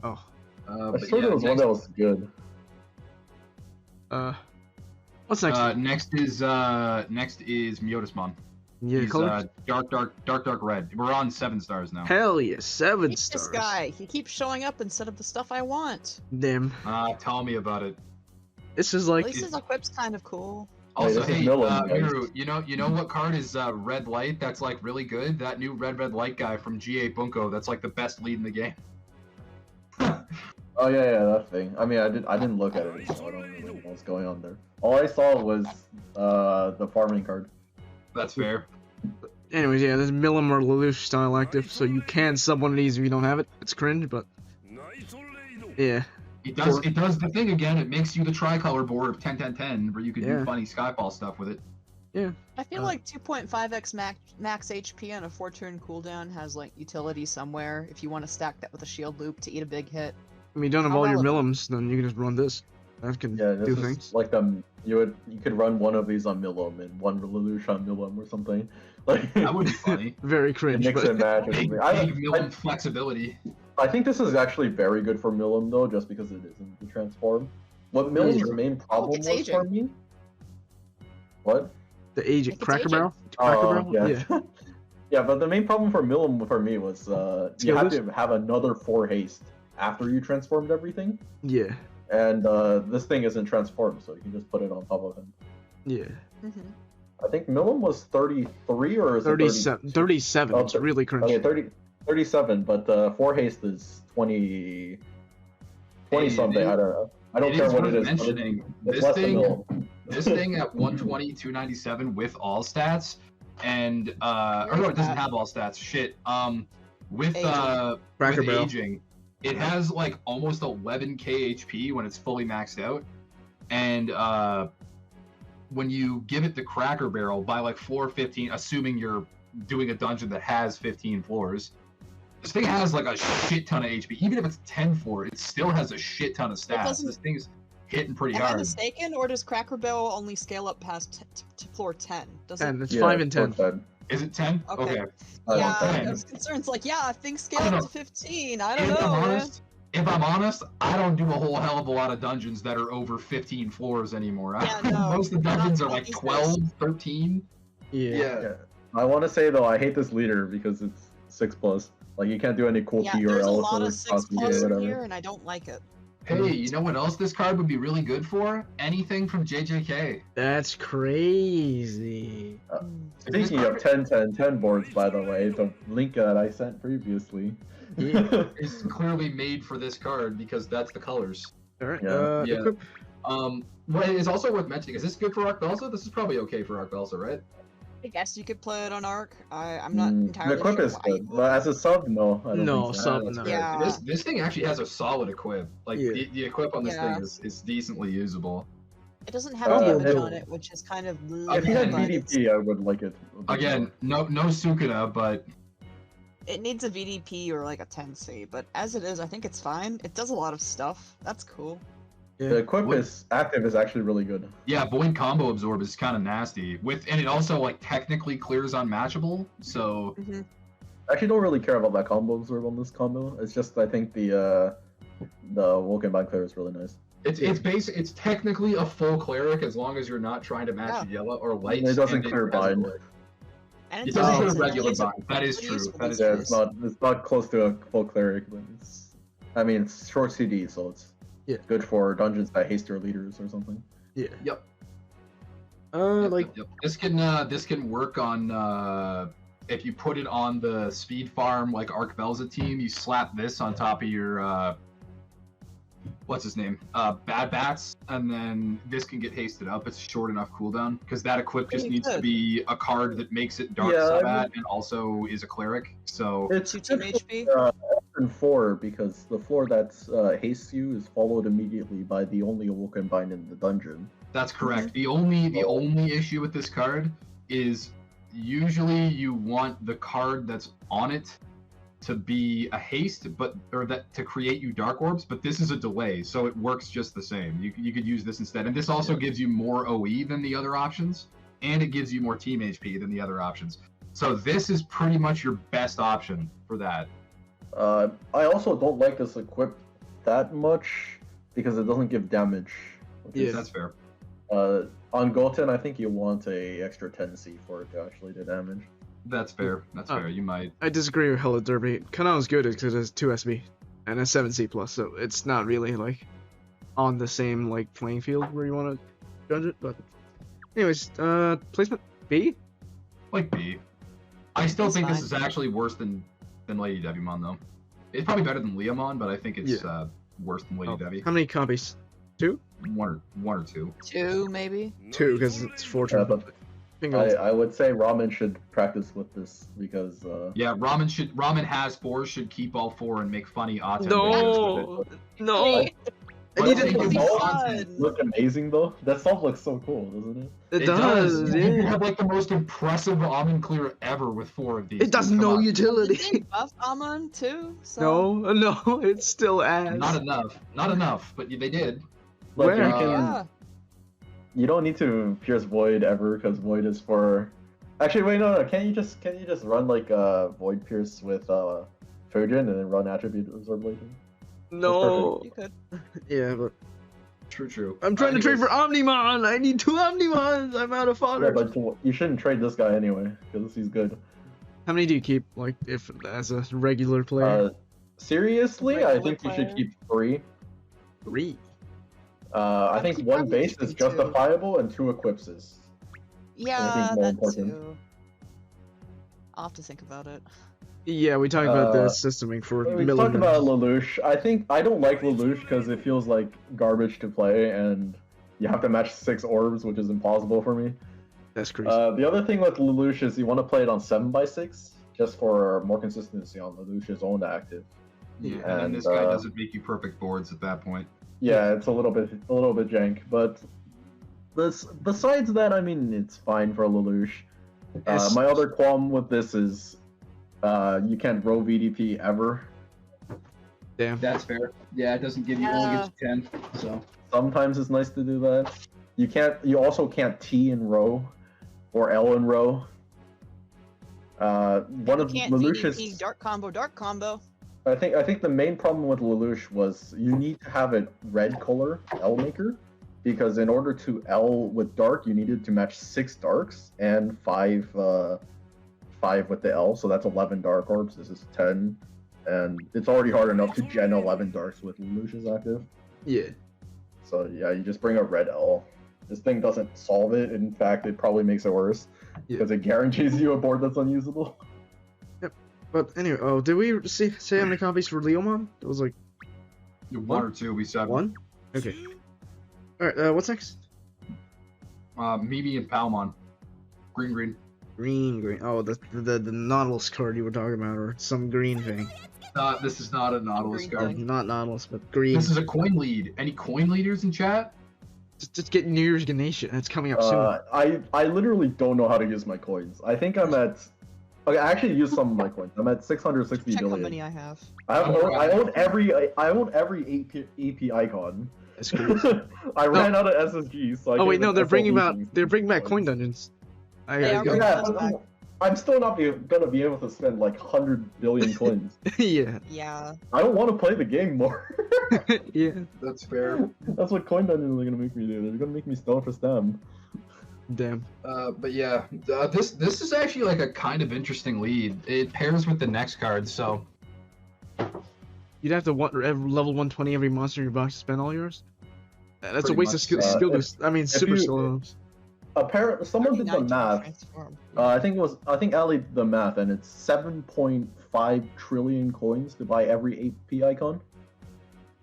Oh. I swear there was one that was good. What's next? Next is Myotismon. Yeah, he's dark red. We're on 7 stars now. Hell yeah, 7 stars. This guy, he keeps showing up instead of the stuff I want. Damn. Tell me about it. This is like. At least his equip's kind of cool. Also, hey, Miru, you know what card is Red Light? That's like really good. That new Red Light guy from GA Bunko. That's like the best lead in the game. Oh yeah, that thing. I mean, I didn't look at it, so I don't really know what's going on there. All I saw was the farming card. That's fair. Anyways, yeah, there's Milim or Lelouch style active, so you can sub one of these if you don't have it. It's cringe, but yeah. It does the thing again. It makes you the tricolor board of 10-10-10, where you can do funny Skyfall stuff with it. Yeah. I feel like 2.5x max HP and a 4-turn cooldown has like utility somewhere if you want to stack that with a shield loop to eat a big hit. I mean, you don't have all your Milims, then you can just run this. That can do things. Like you could run one of these on Milim and one Lelouch on Milim or something. Like that would be funny. Very cringe. Mix and match. Big Milim flexibility. I think this is actually very good for Milim though, just because it isn't the transform. What Milim's main problem was for me? What? The aging Cracker Barrel? Yeah. Yeah, but the main problem for Milim for me was you had to have another 4 haste after you transformed everything. Yeah. And this thing isn't transformed, so you can just put it on top of him. Yeah. I think Milim was 33 or is 37. It 37. It's really cringe. Okay, 37, but 4 haste is 20 something. I don't care what it is. Mentioning this thing at 120, 297 with all stats, and or no, it doesn't have all stats. Shit. With aging, it has like almost 11k HP when it's fully maxed out, and when you give it the Cracker Barrel by like floor 15, assuming you're doing a dungeon that has 15 floors, this thing has like a shit ton of HP. Even if it's 10 floor, it still has a shit ton of stats. This thing's hitting pretty hard. Am I mistaken, or does Cracker Barrel only scale up past to floor 10? Does 10. It's 5 and 10. Is it 10? Okay. Yeah, I was concerned. It's like, yeah, things scale up to 15. I don't know. If I'm honest, I don't do a whole hell of a lot of dungeons that are over 15 floors anymore. Most of the dungeons are like 12, 13. Yeah. I want to say though, I hate this leader because it's 6+. Like you can't do any cool key or else. There's a lot of 6+ in here, and I don't like it. Hey, you know what else this card would be really good for? Anything from JJK. That's crazy. Speaking of 10-10-10 boards, by the way, the link that I sent previously. It's clearly made for this card because that's the colors. Alright. What is also worth mentioning, is this good for Arc Belza? This is probably okay for Arc Belza, right? I guess you could play it on Arc. I'm not entirely sure. The equip is good, but as a sub, no. I don't think so. No. Yeah. This thing actually has a solid equip. Like the equip on this thing is decently usable. It doesn't have damage on it, which is kind of. If you had VDP, I would like it. Again, no Sukuna, but. It needs a VDP or like a 10C, but as it is, I think it's fine. It does a lot of stuff. That's cool. Yeah. The equip is active is actually really good. Yeah, Void Combo Absorb is kind of nasty. And it also like technically clears unmatchable, so. I actually don't really care about that combo absorb on this combo. It's just I think the The Wokenbine cleric is really nice. It's technically a full cleric as long as you're not trying to match yellow or light. It doesn't clear bind. And It doesn't clear regular bind. That is true. That is Yeah, true. it's not close to a full cleric, but it's short CD, so it's good for dungeons that haste your leaders or something. Yeah. Yep. Like this can work on if you put it on the speed farm like Arc Velza team, you slap this on top of your what's his name? Bad Bats, and then this can get hasted up. It's a short enough cooldown because that equip just needs to be a card that makes it Dark Sabbat and also is a cleric. So it's 2 team HP. And 4 because the floor that's hastes you is followed immediately by the only Awoken Bind in the dungeon. That's correct. The only issue with this card is usually you want the card that's on it to be a haste, to create you dark orbs, but this is a delay, so it works just the same. You could use this instead, and this also gives you more OE than the other options, and it gives you more team HP than the other options. So this is pretty much your best option for that. I also don't like this equip that much because it doesn't give damage. Yeah, that's fair. On Goten, I think you want a extra 10C for it to actually do damage. That's fair. That's fair. You might. I disagree with Hello Derby. Kanao's good because it has 2 SB and a 7C+, so it's not really like on the same like playing field where you want to judge it. But anyways, placement B. Like B. I still think this is actually worse than Lady Devimon though. It's probably better than Leomon, but I think it's worse than Lady Devi. How many copies? 2? One or two. 2 maybe. 2 because it's fortune. I would say Ramen should practice with this because Ramen has 4, should keep all 4 and make funny auto. No. And you just look amazing though. That stuff looks so cool, doesn't it? It does. Yeah. You have like the most impressive Almond clear ever with 4 of these. It does no utility. Did they buff Almond too? So... No, it's still ass. Not enough, but they did. Look, you don't need to pierce Void ever because Void is for. Actually, wait, no. Can't you just run like Void Pierce with Trojan and then run Attribute Absorb later? No. You could. Yeah, but. True. I'm trying to trade for Omniman. I need 2 Omnimons. I'm out of fodder. Yeah, but you shouldn't trade this guy anyway because he's good. How many do you keep, like, if as a regular player? Seriously, I think you should keep 3. 3. I think 1 base is justifiable and 2 equipses. Yeah, that too. I'll have to think about it. Yeah, we talked about the systeming for we talked about Lelouch. I don't like Lelouch because it feels like garbage to play, and you have to match 6 orbs, which is impossible for me. That's crazy. The other thing with Lelouch is you want to play it on 7x6, just for more consistency on Lelouch's own active. Yeah, and then this guy doesn't make you perfect boards at that point. Yeah, it's a little bit jank, but besides that, I mean, it's fine for Lelouch. My other qualm with this is you can't row VDP ever. Damn. That's fair. Yeah, it doesn't give you only gives you 10. So sometimes it's nice to do that. You also can't T in row or L in row. One of Lelouch's dark combo. I think the main problem with Lelouch was you need to have a red color L maker, because in order to L with dark, you needed to match 6 darks and 5 with the L, so that's 11 dark orbs. This is 10, and it's already hard enough to gen 11 darks with Lelouch's active. Yeah. So yeah, you just bring a red L. This thing doesn't solve it. In fact, it probably makes it worse because it guarantees you a board that's unusable. But anyway, did we say how many copies for Leomon? It was like 1 or 2. We said 1. Okay. All right. What's next? Mimi and Palmon. Green. Green. Oh, the Nautilus card you were talking about, or some green thing. This is not a Nautilus card. Not Nautilus, but green. This is a coin lead. Any coin leaders in chat? Just get New Year's Ganesha. That's coming up soon. I literally don't know how to use my coins. I think I'm at. Okay, I actually used some of my coins. I'm at 660 Check billion. how many I have. I own every AP icon. That's crazy. I ran out of SSGs, so they're bringing back coin dungeons. I'm still not gonna be able to spend like 100 billion coins. Yeah. Yeah. I don't want to play the game more. Yeah. That's fair. That's what coin dungeons are gonna make me do. They're gonna make me stone for stem. Damn. But yeah, this is actually like a kind of interesting lead. It pairs with the next card, so You'd have to level 120 every monster in your box to spend all yours? That's Pretty a waste of much, skill boost. I mean, super you- slow. Apparently, someone did the 39 to math. transform. I think Ali did the math, and it's 7.5 trillion coins to buy every AP icon.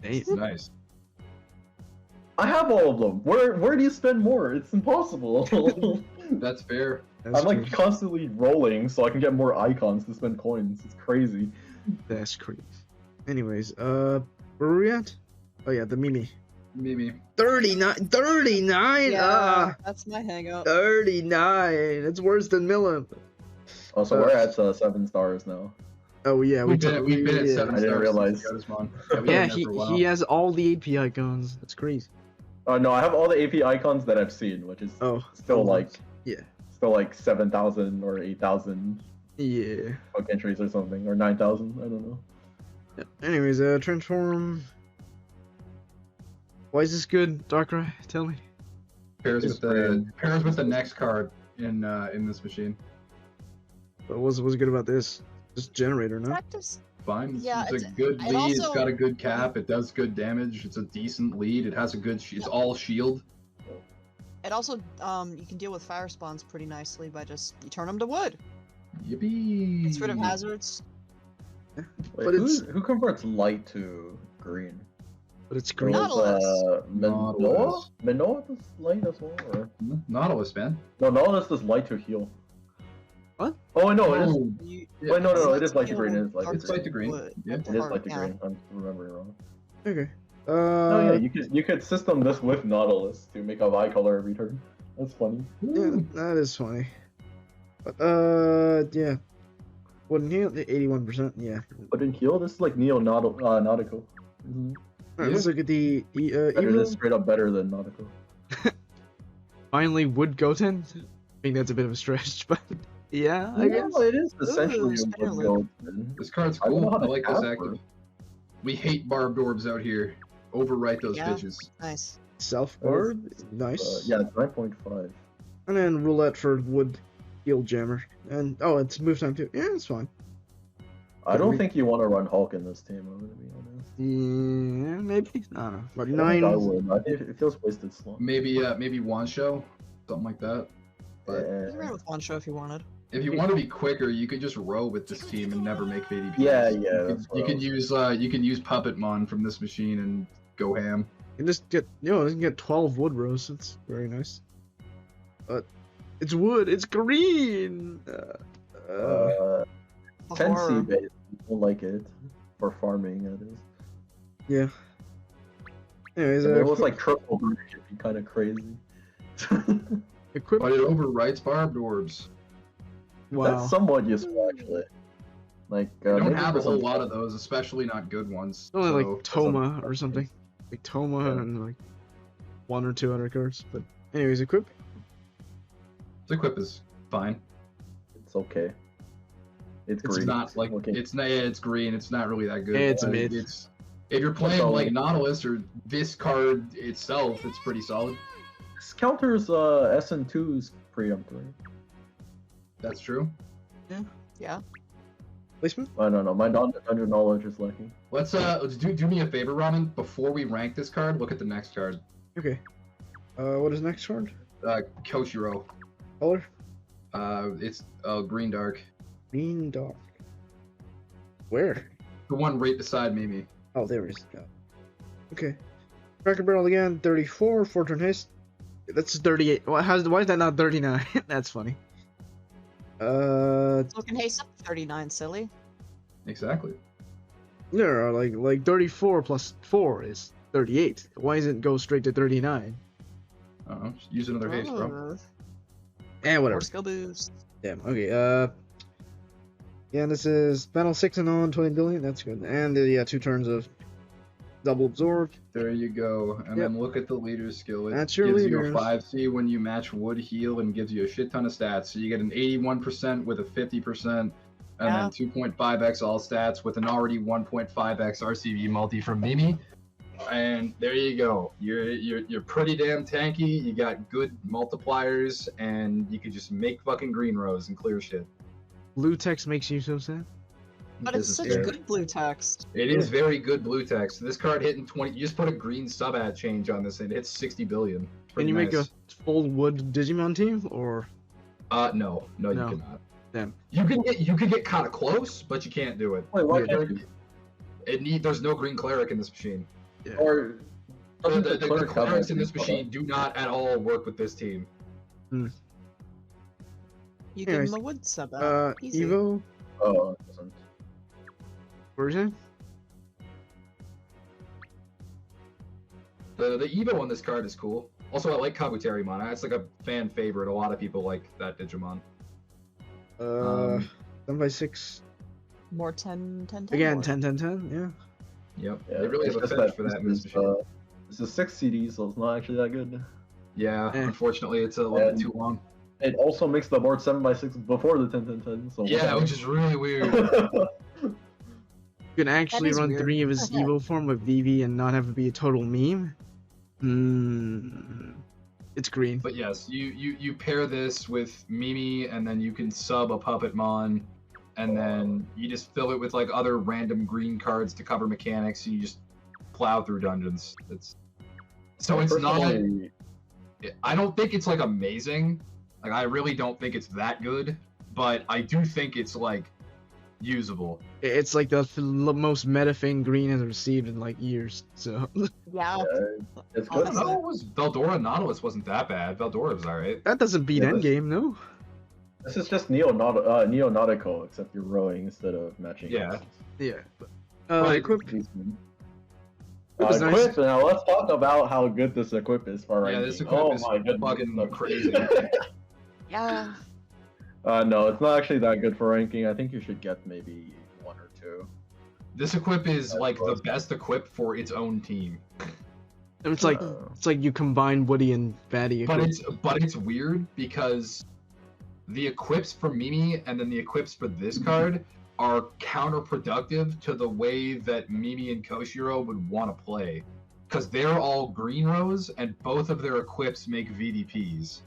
Hey, nice. I have all of them. Where do you spend more? It's impossible. That's fair. that's I'm like crazy. constantly rolling so I can get more icons to spend coins. It's crazy. That's crazy. Anyways, where were we at? Oh yeah, the Mimi. Mimi. 39? Yeah, that's my hangout. 39. It's worse than Milim. Oh, so we're at 7 stars now. Oh yeah, We've been at 7 I didn't stars realize. since Digimon. Yeah, he has all the AP icons. That's crazy. No, I have all the AP icons that I've seen, which is Oh, still like yeah. still like 7,000 or 8,000 Yeah. book entries or something, or 9,000. I don't know. Anyways, transform. Why is this good, Darkrai? Tell me. Pairs It's with the next card in this machine. What's good about this? Just generator, no? Practice. Fine. Yeah, it's a good it lead. It's also- got a good cap. It does good damage. It's a decent lead. It has a good. It's all shield. It also, you can deal with fire spawns pretty nicely by you turn them to wood. Yippee! Gets rid of hazards. Wait, But it's- who converts light to green? But it's Or green. Not- was, Nautilus. Minoa? Nautilus. Minoa does light as well? Or... Nautilus, man. No, Nautilus does light to heal. What? Oh, no, it is. Oh, You- yeah. Wait, no, it is It's light to green. It is light to It's green. light to green. Wood. Yeah. It is light to Yeah. green. I'm remembering wrong. Okay. Oh yeah, you could system this with Nautilus to make a eye color every turn. That's funny. Yeah, that is funny. But yeah. Wouldn't heal 81%. Yeah. But in heal, this is like Nautical. Mm-hmm. Alright, let's look at the Better than Evo. straight up better than Nautical. Finally, Wood Goten. I think that's a bit of a stretch, but yeah, I guess. No, it is essentially Ooh, a wood Spinnerloop. gold. This card's I don't know cool. how I to like this cast active. it. We hate barbed orbs out here. Overwrite those Yeah. bitches. Nice. Self barb, nice. Yeah, it's 9.5. And then roulette for Wood Heal Jammer. And oh, it's move time too. Yeah, it's fine. I don't think you want to run Hulk in this team, I'm gonna be honest. Yeah, maybe. I don't know. But I think I 9. would. I think it feels wasted slot. Maybe one show, something like that. But You can run with one show if you wanted. if you want to be quicker, you could just row with this team and never make VDPs. Yeah, You could use Puppetmon from this machine and go ham. You can just get, you can get 12 wood rows. It's very nice. But it's wood. It's green. 10C Horror. base. I don't like it. For farming, that is. yeah. Anyways, If it was like triple burn, it'd be kind of crazy. equip. But it overwrites barbed orbs. Wow. That's somewhat useful, actually. Like, We don't maybe have for a whole some- lot of those, especially not good ones. Only so- like Toma or something. Like Toma Yeah. and like 1 or 2 other cards. But anyways, equip. The equip is fine. It's okay. It's It's green. not like okay. it's green. It's not really that good. It's but mid. It's if you're playing all. like Nautilus or this card itself, it's pretty solid. This counters SN2's preempt, right? That's true. Yeah. Placement. I don't know. My dungeon knowledge is lacking. Let's do me a favor, Ramen. Before we rank this card, look at the next card. Okay. What is next card? Koshiro. Color? It's green dark. Green dark. Where? The one right beside Mimi. Oh, there it is. Yeah. Okay. Cracker Barrel again, 34, 4-turn haste. That's 38. Why is that not 39? That's funny. Looking haste up to 39, silly. Exactly. There are like 34 plus 4 is 38. Why doesn't it go straight to 39? Just use another haste, bro. And More whatever. skill boost. Damn. Okay. Yeah, this is battle 6 and on 20 billion. That's good. And yeah, 2 turns of double absorb. There you go. And then look at the leader skill. It That's your gives leaders. you a 5C when you match wood heal and gives you a shit ton of stats. So you get an 81% with a 50%, and then 2.5x all stats with an already 1.5x RCV multi from Mimi. And there you go. You're pretty damn tanky. You got good multipliers, and you could just make fucking green rows and clear shit. Blue text makes you so sad. But it's such good blue text. It is very good blue text. This card hitting 20. You just put a green sub ad change on this, and it hits 60 billion. Can you make a full wood Digimon team, or? No, you cannot. Damn. You can get kind of close, but you can't do it. Wait, why can't you? There's no green cleric in this machine. Yeah. Or the clerics in this machine do not at all work with this team. You give him a wood sub. Easy. Evo. Oh, it doesn't. Version. The Evo on this card is cool. Also, I like Kabuterimon. It's like a fan favorite. A lot of people like that Digimon. 7x6. More 10. Again, more. 10. Yeah. Yep. Yeah, They really have a fetish for that in this machine. It's a 6 CD, so it's not actually that good. Yeah, unfortunately, it's a little bit too long. It also makes the board 7x6 before the 10. So yeah, which is really weird. You can actually run weird. 3 of his Evo form with VV and not have it be a total meme. It's green. But yes, you pair this with Mimi, and then you can sub a Puppetmon, and then you just fill it with like other random green cards to cover mechanics, and you just plow through dungeons. It's not. I don't think it's like amazing. Like I really don't think it's that good, but I do think it's like usable. It's like the most meta thing green has received in like years. So Yeah. It's I good. don't know. It was Veldora Nautilus wasn't that bad. Veldora was alright. that doesn't beat Yeah, Endgame, no. This is just Neo-Nautical, except you're rowing instead of matching. Yeah. Yeah. Right. Equip. Equip, nice. now let's talk about how good this equip is for Yeah, ranking. this equip is my goodness. fucking crazy. Yeah. No, it's not actually that good for ranking. I think you should get maybe 1 or 2. This equip is like the best equip for its own team. It's like you combine Woody and Fatty. But it's weird because the equips for Mimi and then the equips for this card are counterproductive to the way that Mimi and Koshiro would want to play. Because they're all green rows and both of their equips make VDPs.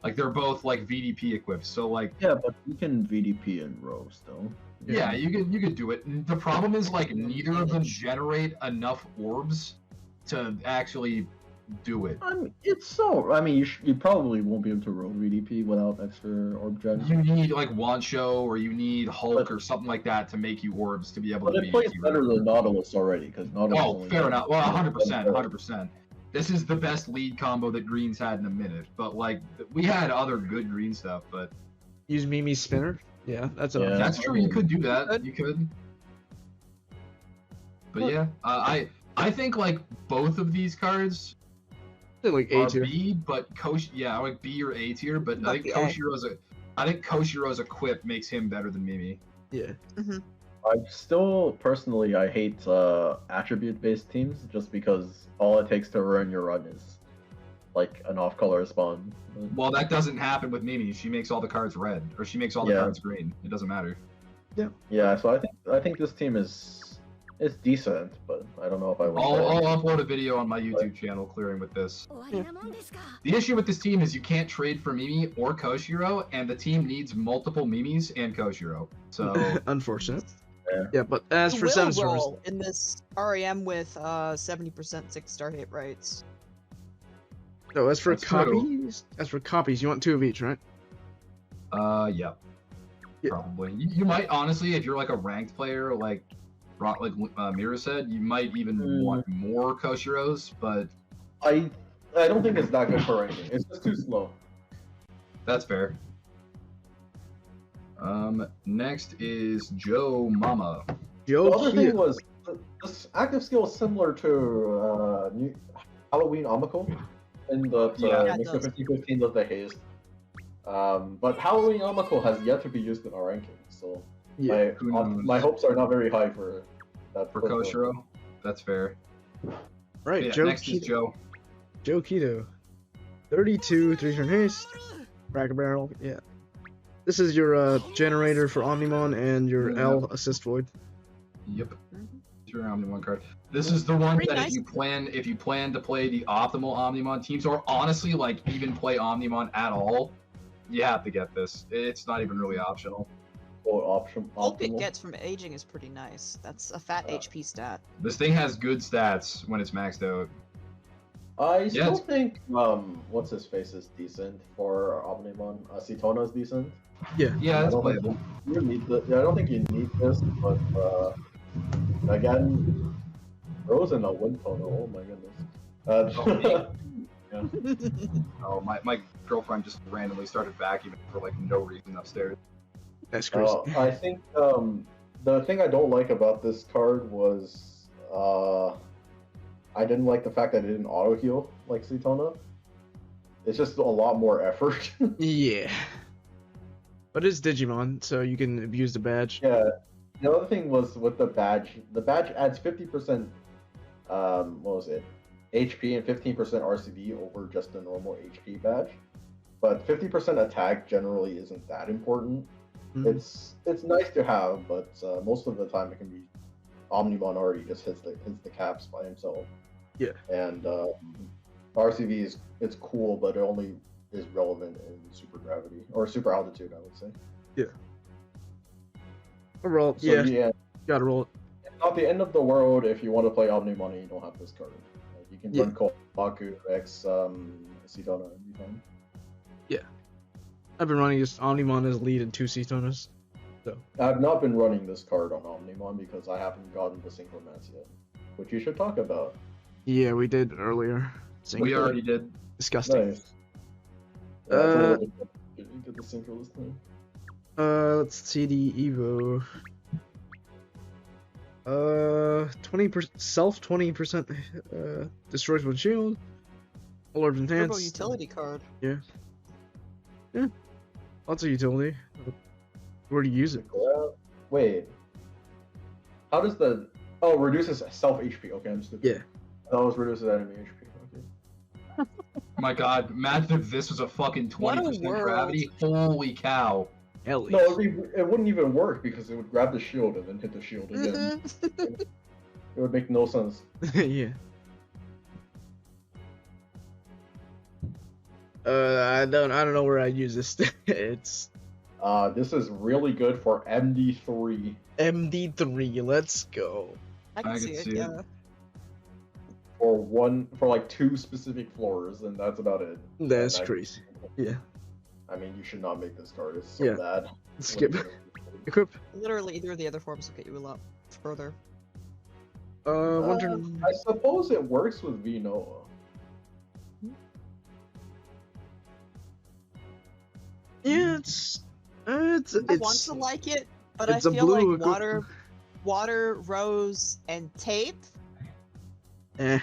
Like they're both like VDP equips. So like Yeah, but you can VDP in row still. yeah, you could do it. The problem is like neither of them generate enough orbs to actually do it. I mean, you probably won't be able to roll VDP without extra orb gen. You need like Wancho or you need Hulk or something like that to make you orbs to be able But to it be. plays better than Nautilus already, because Nautilus. Oh, only fair has- enough. Well, 100%. This is the best lead combo that Green's had in a minute. But like, we had other good green stuff. But Use Mimi's spinner. Yeah, that's a. Yeah. that's true. You could do that. You could. But yeah, I think like both of these cards like A are tier. B, but like B or A tier. But I think Okay. Koshiro's equip makes him better than Mimi. Yeah. I hate attribute-based teams just because all it takes to ruin your run is like an off-color spawn. Well, that doesn't happen with Mimi. She makes all the cards red, or she makes all the Yeah. cards green. It doesn't matter. Yeah, so I think this team is decent, but I don't know if I would. I'll upload a video on my YouTube channel clearing with this. The issue with this team is you can't trade for Mimi or Koshiro, and the team needs multiple Mimis and Koshiro. So Unfortunate. Yeah. Yeah, but as You for will seven stars, roll in this REM with 70% 6-star hit rates. no. As for That's true. copies, you want 2 of each, right? Yeah. Yeah. Probably. You might honestly, if you're like a ranked player, like Mira said, you might even want more Koshiros, but I don't think it's that good for ranking. It's just too slow. that's fair. Next is Joe Mama. The other Joe thing was this active skill is similar to Halloween Amako in the Yeah, it Mixer does. 1515 of the haste. But Halloween Amako has yet to be used in our ranking, so Yeah. Who knows? my hopes are not very high for that. For Koshiro, that's fair. Right, Yeah, Joe next is Keto. Joe. Joe Keto. 32, 3-turn haste. Cracker Barrel, yeah. This is your generator for Omnimon and your Yeah. L assist void. Yep. Your Omnimon card. This is the one Pretty that nice. if you plan to play the optimal Omnimon teams, or honestly like even play Omnimon at all, you have to get this. It's not even really optional. Bulk it gets from aging is pretty nice. That's a fat HP stat. This thing has good stats when it's maxed out. I still think what's his face is decent for Omnimon. Cetona is decent. Yeah. Yeah, it's playable. I don't think you need this, but again, Rose and a wind tunnel. Oh my goodness. Yeah. Oh, my girlfriend just randomly started vacuuming for like no reason upstairs. That's crazy. I think the thing I don't like about this card was I didn't like the fact that it didn't auto heal like Cetona. It's just a lot more effort. Yeah. But it's Digimon, so you can abuse the badge. Yeah. The other thing was with the badge. The badge adds 50%. What was it? HP and 15% RCD over just a normal HP badge. But 50% attack generally isn't that important. Mm-hmm. It's nice to have, but most of the time it can be Omnimon already just hits the caps by himself. Yeah. And RCV it's cool, but it only is relevant in super gravity or super altitude, I would say. Yeah. Overall, So, yeah. Gotta roll it. Not the end of the world if you want to play Omnimon and you don't have this card. You can run Kohaku X Cetona and be fine. Yeah. I've been running this Omnimon as lead in 2 Cetonas. So I've not been running this card on Omnimon because I haven't gotten the Synchromance yet, which you should talk about. yeah, we did earlier. We already did. Disgusting. Nice. Get the Synchro this time. Let's see the Evo. 20% self 20% destroys one shield. All orbs Turbo enhance. utility card. Yeah. Yeah. Lots of utility. Where do you use it? Wait. How does the reduces self HP? Okay, I'm stupid. Yeah. That was reduces enemy HP. Okay. My God, imagine if this was a fucking 20% world. gravity. Holy cow! Hell No, it wouldn't even work because it would grab the shield and then hit the shield again. It would make no sense. yeah. I don't know where I'd use this. It's This is really good for MD3. MD3. Let's go. I can see it, yeah. For like 2 specific floors, and that's about it. That's crazy. Yeah. I mean, you should not make this card. It's so Yeah. bad. Skip. Equip. Literally, either of the other forms will get you a lot further. One turn. I suppose it works with Vinoa. Yeah, it's. I want to like it, but I it's a feel blue like water, rose, and tape. Eh.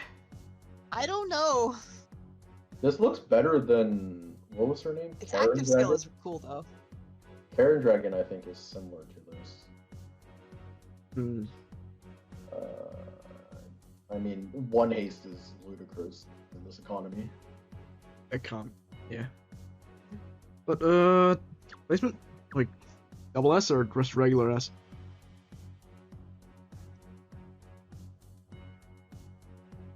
I don't know. This looks better than what was her name? Its Karen active Dragon? skill is cool though. Karen Dragon, I think, is similar to this. Hmm. I mean, 1 haste is ludicrous in this economy. Yeah. But placement like double S or just regular S?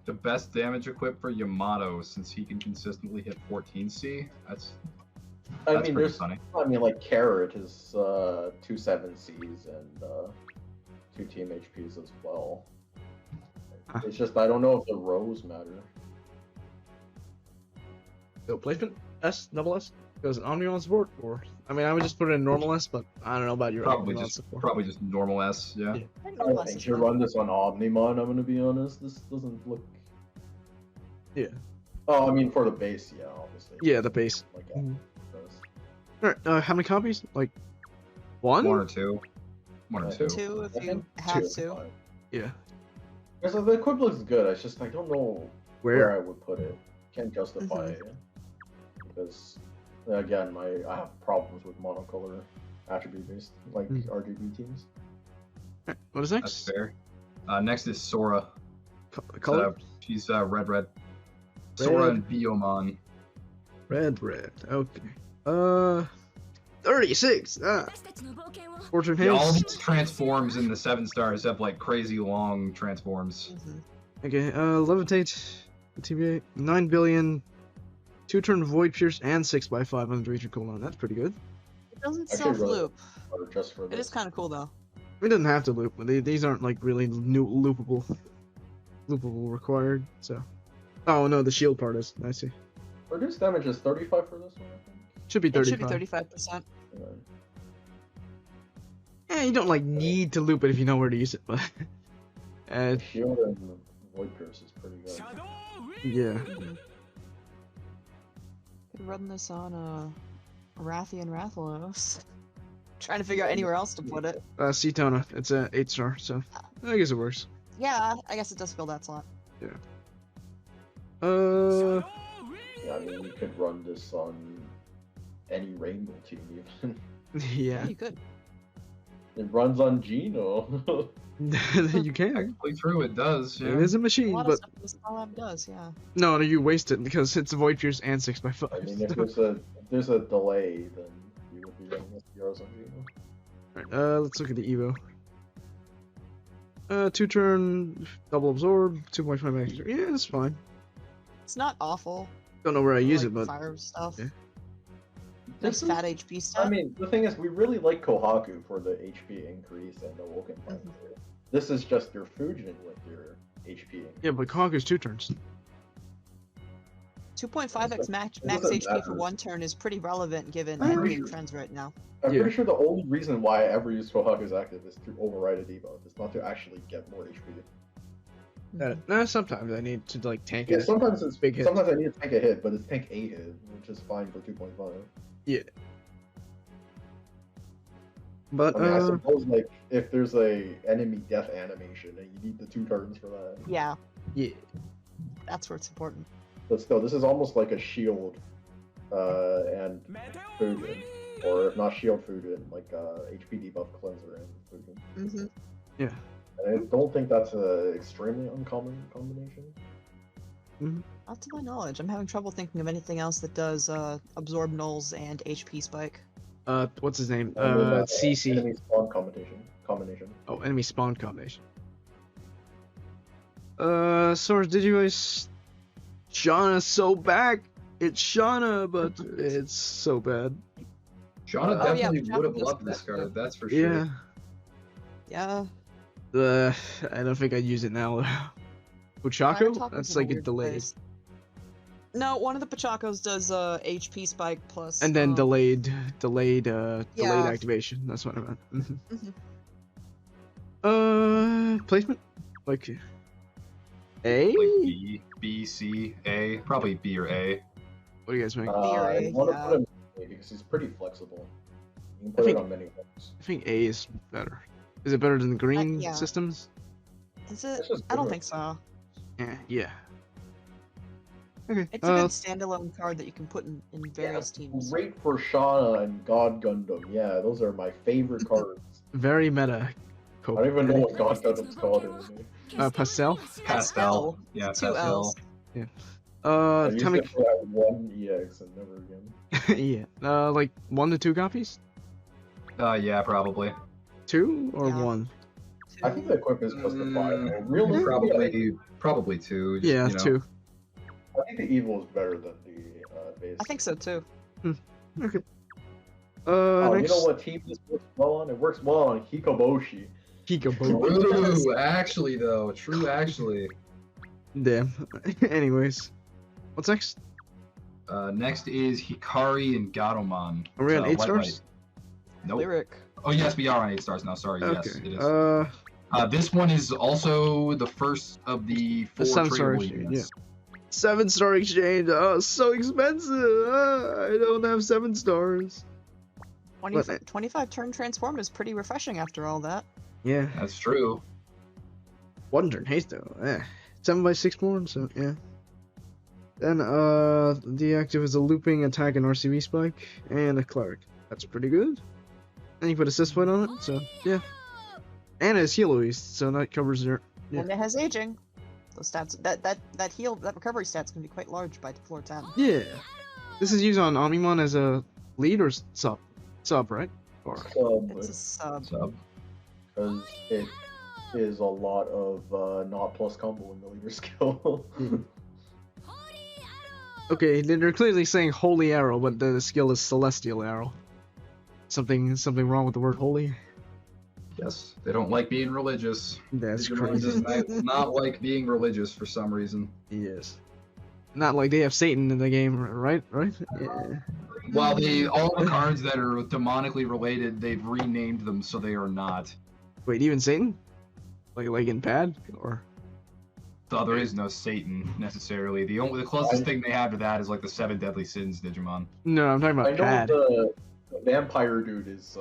The best damage equipped for Yamato, since he can consistently hit 14C. That's There's pretty funny. I mean, like Carrot is 2 7Cs and 2 team HPs as well. It's just I don't know if the rows matter. So placement S, double S? Goes an Omniman support, or I mean, I would just put it in normal S, but I don't know about your Omniman support. Probably just normal S. Yeah. I think you run this on Omnimon. I'm gonna be honest. This doesn't look. Yeah. Oh, I mean for the base, yeah, obviously. Yeah, the base. Like, Alright, how many copies? Like, 1? 1 or 2. 1 or 2. 2 if you have to. Yeah. Because the equip looks good. It's just I don't know where I would put it. Can't justify it because again, I have problems with monocolor attribute based like RGB teams. What is next? That's fair. Next is Sora. Color? She's red. Sora and Biomon. Red. Okay. 36. Fortune Yeah, all haste. these transforms in the 7 stars have like crazy long transforms. Okay. Levitate. TVA. 9 billion. 2-turn void pierce and 6x5 on the region cooldown. That's pretty good. It doesn't self-loop. Just for It is kind of cool though. It doesn't have to loop, but these aren't like really loopable required. So. Oh no, the shield part is. I see. Reduce damage is 35 for this one, I think. Should be 35. It should be 35%. Yeah, you don't like need to loop it if you know where to use it, but. Shield and Void Pierce is pretty good. Yeah. Could run this on Rathian Rathalos. Trying to figure out anywhere else to put it. Cetona. It's a 8-star, so I guess it works. Yeah, I guess it does fill that slot. Yeah. Yeah, I mean, you could run this on any Rainbow team, even. Yeah. You could. It runs on Geno. You can. Play through it does. Yeah. It is a A machine, lot but of stuff this Collab does, yeah. no, you waste it because it's a void pierce and 6x5. I mean, if there's a delay, then you would be running SPRs on Geno. Alright, let's look at the Evo. 2-turn, double absorb, 2.5 max. Yeah, that's fine. It's not awful. Don't know where I use like it, but fire stuff. yeah. Nice fat HP stuff. I mean, the thing is, we really like Kohaku for the HP increase and the Woken Power. This is just your Fujin with your HP increase. yeah, but Conquer's 2 turns. 2.5x max doesn't HP matter. for 1 turn is pretty relevant given I'm endgame sure. trends right now. I'm Yeah. pretty sure the only reason why I ever use Kohaku's active is to override a debuff. It's not to actually get more HP. No, sometimes I need to like tank Yeah, it. sometimes it's Big hit. sometimes I need to tank a hit, but it's tank a hit, which is fine for 2.5. Yeah. But I mean, I suppose like if there's a enemy death animation and you need the 2 turns for that. Yeah, yeah. that's where it's important. But still, this is almost like a shield and Fujin, or if not shield Fujin, like HP debuff cleanser and Fujin. Yeah. And I don't think that's a extremely uncommon combination. Not to my knowledge. I'm having trouble thinking of anything else that does absorb nulls and HP spike. What's his name? I mean, It's CC. Enemy spawn combination. Oh, enemy spawn combination. Source Digivice. Shauna's so back. It's Shauna, but it's so bad. Shauna Oh, yeah, definitely would have Shauna loved does this that. card, that's for Yeah. sure. Yeah. I don't think I'd use it now. Puchako? That's like a delayed. No, one of the Pachacos does HP spike plus. And then delayed Yeah. activation. That's what I meant. Mhm. Placement? Like A? Like B, C, A. Probably B or A. What do you guys think? I Theory, want to yeah. put him in A because he's pretty flexible. You can put think- it on many things. I think A is better. Is it better than the green yeah. systems? Is it? It's just I don't good. think so. Yeah. Okay. It's a good standalone card that you can put in various teams. Great for Shauna and God Gundam. Yeah, those are my favorite cards. Very meta. I don't even know what God Gundam's called in Pastel? Pastel. Yeah, 2 Pastel. L's. I used Atomic. it for that one EX and never again. Yeah. Like 1 to 2 copies? Yeah, probably. 2 or Yeah. 1? I think the equip is justified. Really, Probably 2. Just, Yeah, you know. 2. I think the evil is better than the base. I think so too. Okay. Oh, Next. you know what team this works well on? It works well on Hikoboshi. Hikobo. True, actually, though. True, actually. Damn. Anyways. What's next? Next is Hikari and Gatomon. Are we on 8 White stars? Light. Nope. Lyric. Oh, yes, we are on 8 stars now. Sorry, yes, Okay. it is. This one is also the first of the 4 7-star tradable exchange, units. 7-star exchange. Oh, so expensive. I don't have 7 stars. 25 turn transform is pretty refreshing after all that. Yeah. That's true. 1 turn haste though. 7x6 more, so yeah. Then the active is a looping attack and RCB spike and a cleric. That's pretty good. And you put assist point on it, so yeah. And it's heal east, so that covers your. Yeah. And it has aging. Those stats, that recovery stat's gonna be quite large by floor 10. Yeah. This is used on Omniman as a lead or sub? Sub, right? Or It's a sub. Because it is a lot of not plus combo in the leader skill. Okay, they're clearly saying holy arrow, but the skill is celestial arrow. Something wrong with the word holy? Yes, they don't like being religious. That's Digimon crazy. does not like being religious for some reason. Yes. Not like they have Satan in the game, right? Right? Yeah. Well, all the cards that are demonically related, they've renamed them so they are not. Wait, even Satan? Like in PAD? Or So there is no Satan necessarily. The closest thing they have to that is like the 7 Deadly Sins Digimon. no, I'm talking about I know PAD. the vampire dude is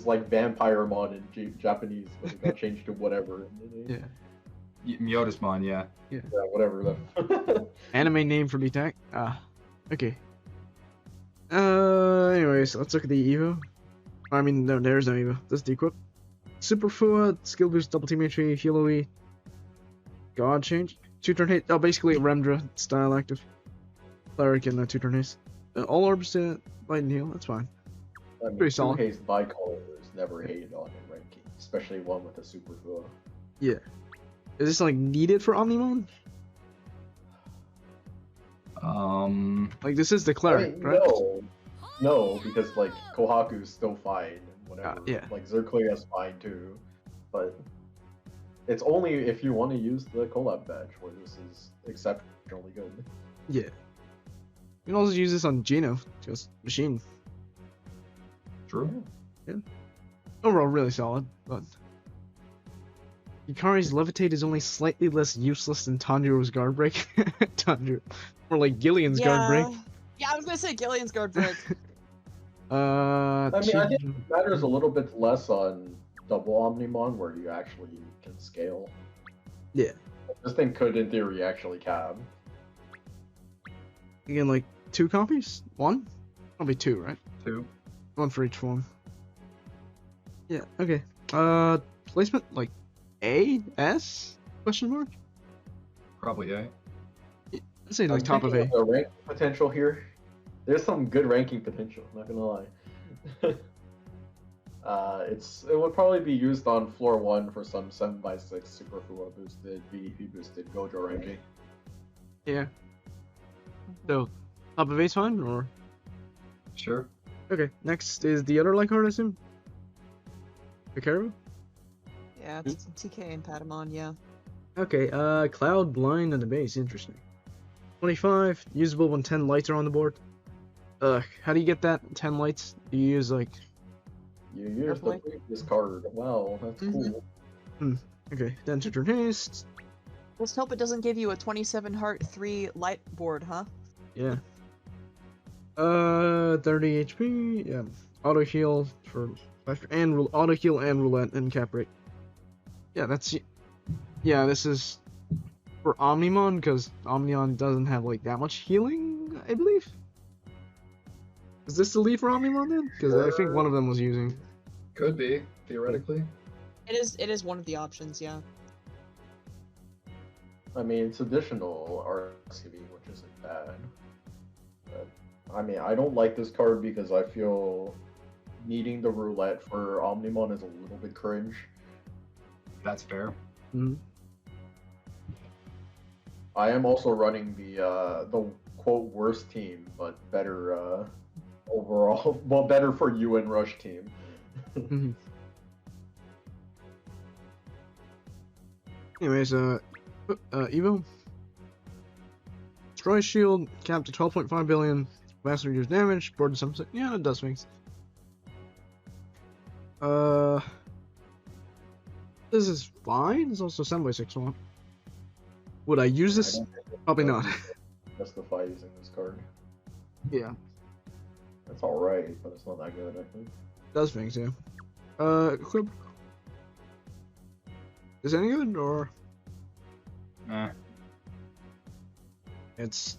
like Vampiremon in Japanese, but it got changed to whatever. Yeah. Myotismon, yeah. Yeah, whatever. Anime name for the attack? Ah. Okay. Anyways, let's look at the Evo. I mean, no, there's no Evo. This is the equip. Super Fua, skill boost, double team entry, heal away. God change. 2-turn hit. Oh, basically a Remdra style active. Cleric and 2-turn haste. All orbs to light and heal. That's fine. I mean, Pretty solid. Haste bicolor is never hated on in ranking, especially one with a super fua. Yeah. Is this like needed for Omnimon? Like this is the cleric, right? No, because like Kohaku's still fine and whatever. Yeah. Like Zerklia's fine too, but it's only if you want to use the collab badge where this is exceptionally good. Yeah. You can also use this on Geno, just machine. True. Yeah. Overall, really solid, but Yukari's levitate is only slightly less useless than Tanjiro's guard break. Tanjiro, or like Gillian's guard break. Yeah, I was gonna say Gillian's guard break. I mean, I think it matters a little bit less on double Omnimon where you actually can scale. Yeah. This thing could, in theory, actually cab. Again, like 2 copies? 1? Probably 2, right? 2. 1 for each form. Yeah, okay. Placement, like A? S? Question mark? Probably A. I'd say like top of A. The ranking potential here. There's some good ranking potential, not gonna lie. It would probably be used on floor 1 for some 7x6 Super Fua boosted, VDP boosted Gojo ranking. Yeah. So, top of A's fine, or? Sure. Okay, next is the other like card, I assume? Hikaru? Yeah, it's TK and Patamon, yeah. Okay, Cloud Blind on the base, interesting. 25, usable when 10 lights are on the board. How do you get that 10 lights? Do you use like... You use the previous card. Wow, that's cool. Okay, then 2-turn haste. Let's hope it doesn't give you a 27 heart 3 light board, huh? Yeah. 30 HP. Yeah. Auto heal for auto heal and roulette and cap rate. Yeah, that's. Yeah, this is for Omnimon because Omnion doesn't have like that much healing, I believe. Is this the lead for Omnimon then? Because I think one of them was using. Could be theoretically. It is one of the options, yeah. I mean, it's additional RCB, which isn't bad. But, I mean, I don't like this card because I feel needing the roulette for Omnimon is a little bit cringe. That's fair. Mm-hmm. I am also running the quote worst team, but better overall. Well, better for you and Rush team. Mm-hmm. Anyways, Evo. Destroy shield, capped to 12.5 billion. Master reduce damage, board to 7%. Yeah, that does things. This is fine. It's also 7x6 one. Would I use this? Probably not. Justify using this card. Yeah. That's alright, but it's not that good, I think. Does things, yeah. Equip. Is it any good, or? Nah. It's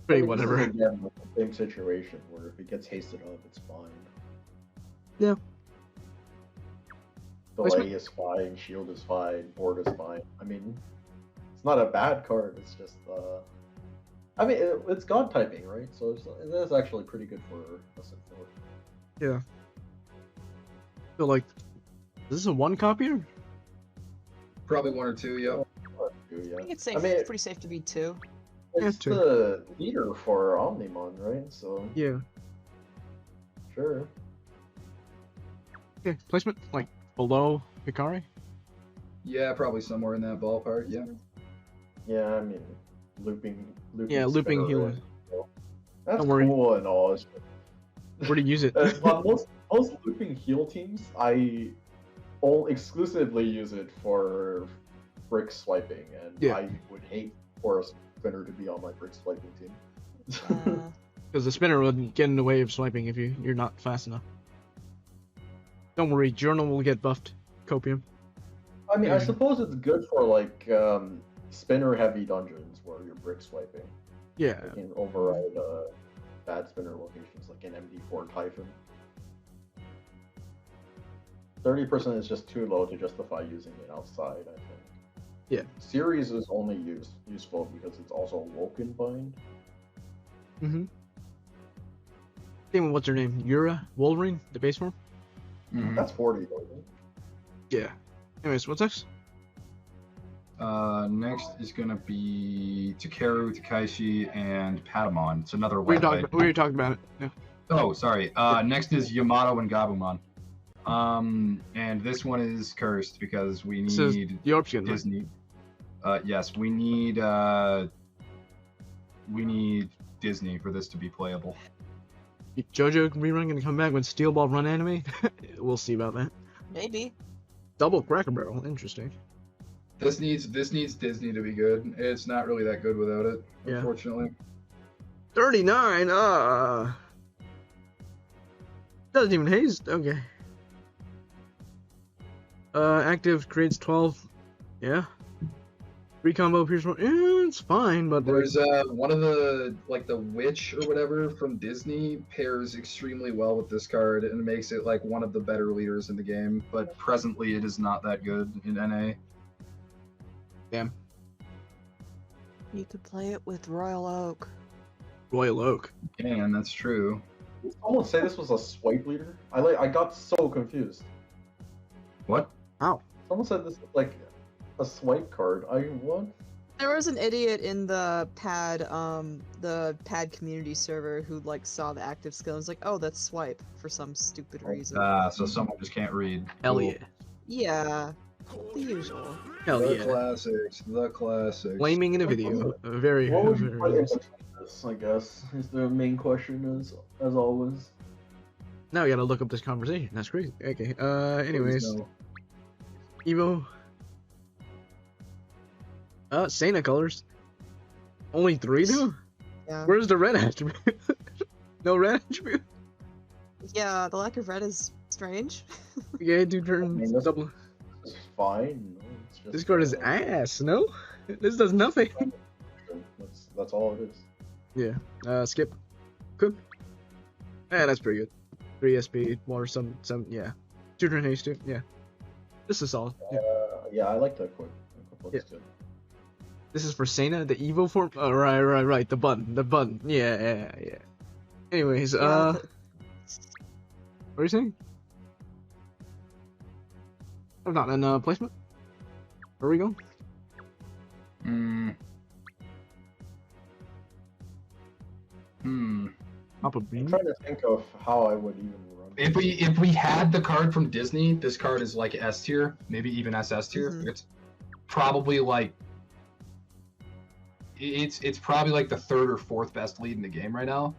pretty whatever. This is, again, the same situation where if it gets hasted up, it's fine. Yeah. Delay is fine, shield is fine, board is fine. I mean, it's not a bad card. It's just, I mean, it's God typing, right? So it is actually pretty good for SM4. Yeah. So like, is this a one copier? Probably one or two, yeah. Yeah. I think it's safe. It's pretty safe to be 2. It's the leader for Omniman, right? So yeah. Sure. Okay, placement like below Hikari. Yeah, probably somewhere in that ballpark. Yeah. Yeah, I mean, looping. Yeah, looping healer. That's cool and all. Where to use it? But most looping heal teams, I exclusively use it for brick swiping, and I would hate for a spinner to be on my brick swiping team. Because the spinner would get in the way of swiping if you're not fast enough. Don't worry, Journal will get buffed. Copium. I mean, I suppose it's good for like spinner heavy dungeons where you're brick swiping. Yeah. You can override bad spinner locations like an MD4 Typhon. 30% is just too low to justify using it outside, I think. Yeah. Series is only useful because it's also Woken Bind. Mm-hmm. What's her name? Yura? Wolverine? The base form? Mm-hmm. That's 40 though. Yeah. Anyways, what's next? Next is gonna be Takeru, Takaishi, and Patamon. It's another we wet already talked about it. Yeah. Oh, sorry. Next is Yamato and Gabumon. And this one is cursed because we need Disney. Yes, we need Disney for this to be playable. JoJo rerun gonna come back when Steel Ball Run anime? We'll see about that. Maybe. Double Cracker Barrel, interesting. This needs Disney to be good. It's not really that good without it, unfortunately. 39. Doesn't even haze. Okay. Active creates 12. Yeah. 3 combo appears from. It's fine, but there's one of the the witch or whatever from Disney pairs extremely well with this card and makes it like one of the better leaders in the game. But presently, it is not that good in NA. Damn. You could play it with Royal Oak. Royal Oak. And that's true. Did someone say this was a swipe leader? I got so confused. What? How? Someone said this was like a swipe card. What? There was an idiot in the pad community server who saw the active skill and was like, "Oh, that's swipe" for some stupid reason. So someone just can't read. Hell yeah. Yeah, the usual. Hell the yeah. The classics. Flaming in a video. Very. What would you put in this? I guess is the main question as always. Now we gotta look up this conversation. That's crazy. Okay. Anyways. Evo. Sena colors. Only 3 though? Yeah. Where's the red attribute? No red attribute? Yeah, the lack of red is strange. Yeah, dude, turn double. It's fine. No, it's just, This card is ass, no? This does nothing. That's all it is. Yeah. Skip. Good. Yeah, that's pretty good. 3 SP, more some, yeah. 2 turn haste too, yeah. This is solid. Yeah, I like that quote. Yeah. This is for Sena, the Evo form? Oh, right. The button. Yeah. Anyways, what are you saying? I'm not in placement. Where are we going? I'm trying to think of how I would even run. If we had the card from Disney, this card is like S tier, maybe even SS tier. Mm-hmm. It's probably like it's probably like the 3rd or 4th best lead in the game right now.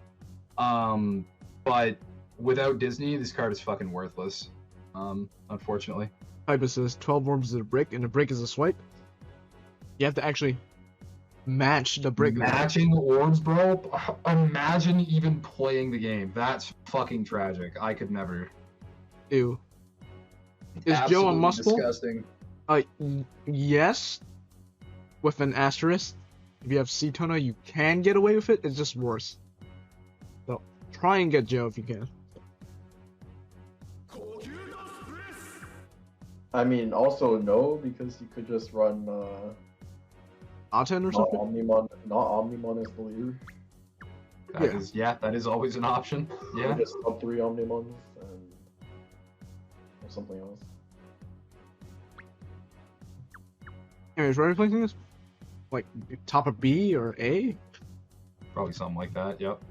But without Disney, this card is fucking worthless. Unfortunately. Hyper says 12 orbs is a brick and a brick is a swipe. You have to actually match the brick. Matching orbs, bro? Imagine even playing the game. That's fucking tragic. I could never. Ew. Is Joe a muscle? Disgusting. Yes. With an asterisk. If you have C-Tona, you can get away with it. It's just worse. So, try and get Joe if you can. I mean, also no, because you could just run Aten or not something? Omniman as the leader. That is always an option. Yeah. Or just up 3 Omnimons and or something else. Anyways, where are we placing this? Like, top of B or A? Probably something like that, yep.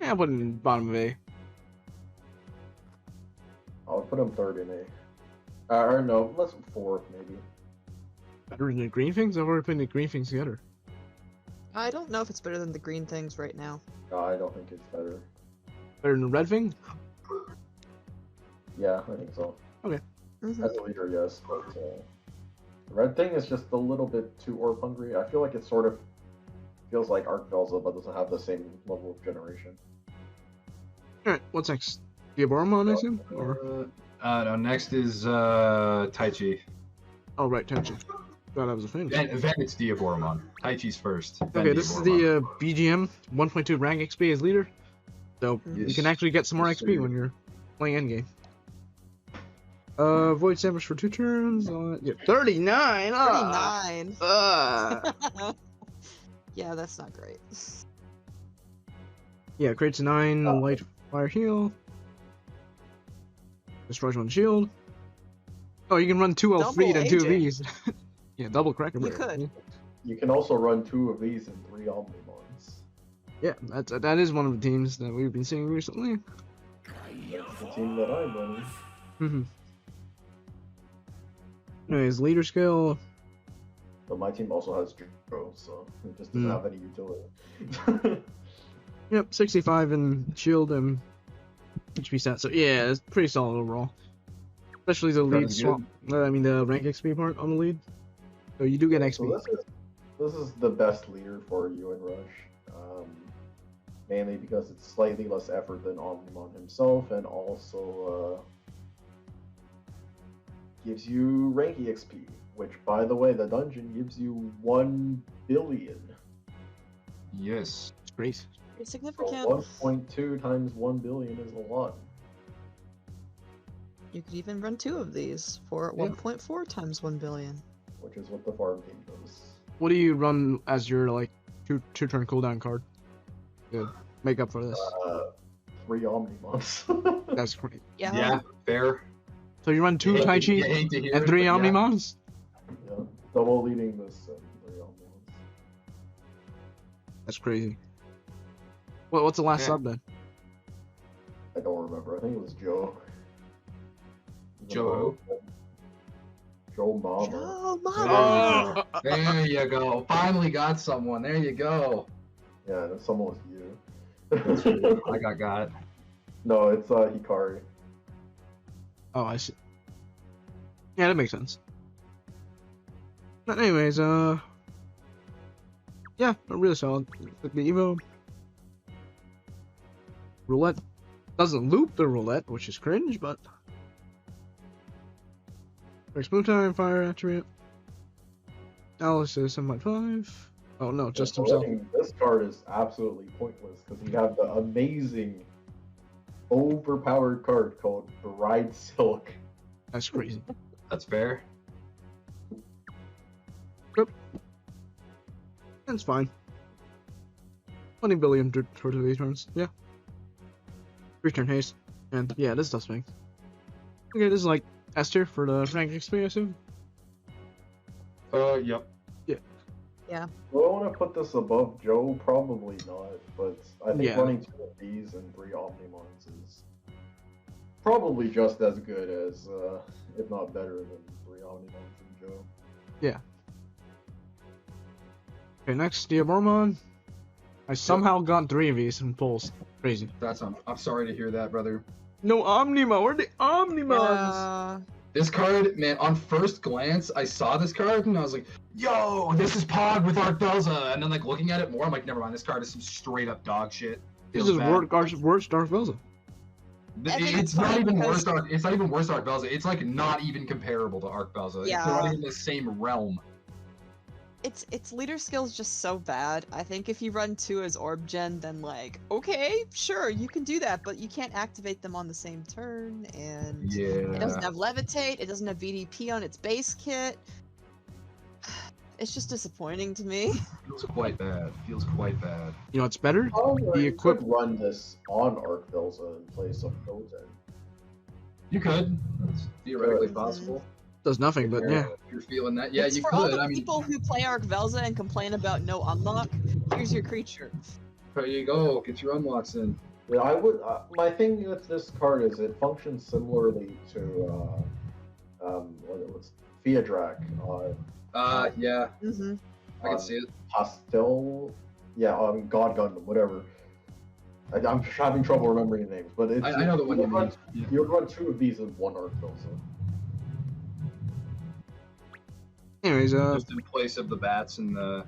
Yeah, I'll put it in bottom of A. I'll put him 3rd in A. Or no, let's 4th maybe. Better than the green things? I've already putting the green things together. I don't know if it's better than the green things right now. No, I don't think it's better. Better than the red thing? Yeah, I think so. Okay. Mhm. As a leader, yes, but the red thing is just a little bit too orb hungry. I feel like it sort of feels like Arc Velza, but doesn't have the same level of generation. Alright, what's next? Diaboromon, I assume? Or... No, next is Taichi. Oh, right, Tenchi. Thought that was a thing. Then it's Diaboromon. Taichi's first. Okay, this is the BGM 1.2 rank XP as leader. So you can actually get some more XP when you're playing endgame. Void Samus for 2 turns. Yeah, 39! 39! Yeah, that's not great. Yeah, creates a 9 light fire heal. Destroys 1 shield. Oh, you can run 2 L3 and 2 of AJ. these. Yeah, double cracker. You could. You can also run 2 of these and 3 Omnimons. Yeah, that is one of the teams that we've been seeing recently. That's the team that I'm running. Mm-hmm. Anyways, leader skill. But my team also has GungHo, so it just doesn't have any utility. Yep, 65 in shield and HP stat. So yeah, it's pretty solid overall. Especially the lead swap. I mean the rank XP part on the lead. So you do get XP. So this is the best leader for you in Rush. Mainly because it's slightly less effort than Omniman himself, and also gives you rank EXP, which, by the way, the dungeon gives you 1 billion. Yes. It's great. Pretty So significant. 1.2 times 1 billion is a lot. You could even run 2 of these for 1.4 times 1 billion. Which is what the farm team does. What do you run as your like two turn cooldown card to make up for this? 3 Omnimons. That's great. Yeah, fair. So you run 2 Taichi and 3 Omnimons? Yeah, double leading this and 3 Omnimons. That's crazy. What's the last sub then? I don't remember. I think it was Joe. Joe. Joe Mama. Oh, Mama! There you go. Finally got someone. There you go. Yeah, and someone was you. I got it. No, it's Hikari. Oh, I see. Yeah, that makes sense. But anyways, yeah, really solid. The Evo roulette doesn't loop the roulette, which is cringe, but smooth time, fire attribute. Alice is 7.5. Oh no, just himself. This card is absolutely pointless because you have the amazing, overpowered card called Bride Silk. That's crazy. That's fair. Yep. That's fine. 20 billion for 2 turns. Yeah. 3 turn haste. And yeah, this does things. Okay, this is like S tier for the rank XP, I assume. Yep. Yeah. Do I want to put this above Joe? Probably not, but I think running 2 of these and 3 Omnimons is probably just as good as, if not better than 3 Omnimons and Joe. Yeah. Okay, next, Diaboromon. I somehow got 3 of these in pulls. Crazy. I'm sorry to hear that, brother. No Omnima! Where are the Omnimons? This card, man, on first glance, I saw this card and I was like, yo, this is Pod with Arc Velza. And then, like, looking at it more, I'm like, never mind, this card is some straight up dog shit. This is worst Dark Velza. It's not even worse Arc. It's not even worse Arc Velza. It's like not even comparable to Arc Velza. Yeah. It's not even the same realm. its leader skill's just so bad. I think if you run 2 as Orb Gen, then like, okay, sure, you can do that, but you can't activate them on the same turn, and it doesn't have Levitate, it doesn't have VDP on its base kit. It's just disappointing to me. Feels quite bad. Feels quite bad. You know what's better? Oh, The you could run this on Arcvelza in place of Goten. You could. That's theoretically possible. Does nothing, but yeah. If you're feeling that, yeah, It's you for could. all the I mean, people who play Arcvelza and complain about no unlock, here's your creature. there you go. Get your unlocks in. Yeah, I would. My thing with this card is it functions similarly to what it was, Fiadrak on. Yeah. Mm-hmm. I can see it. Pastel. Yeah, God Gundam, whatever. I'm having trouble remembering the names, but it's. I know the one you mean. Yeah. You would run 2 of these in one Arcvelza. Anyways, Just in place of the bats and the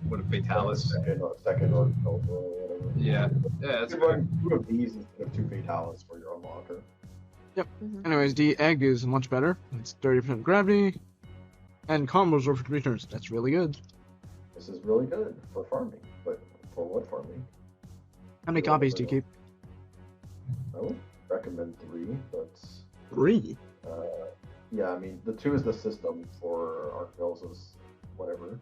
Fatalis. Second Arcvelza or whatever. Yeah, that's You good. run 2 of these instead of 2 Fatalis for your unlocker. anyways, the egg is much better. It's 30% gravity, and combos are for 3 turns. That's really good. This is really good for farming, but for what farming? How many copies do you keep? I would recommend 3, but 3. yeah, I mean the 2 is the system for Arcvelza's whatever.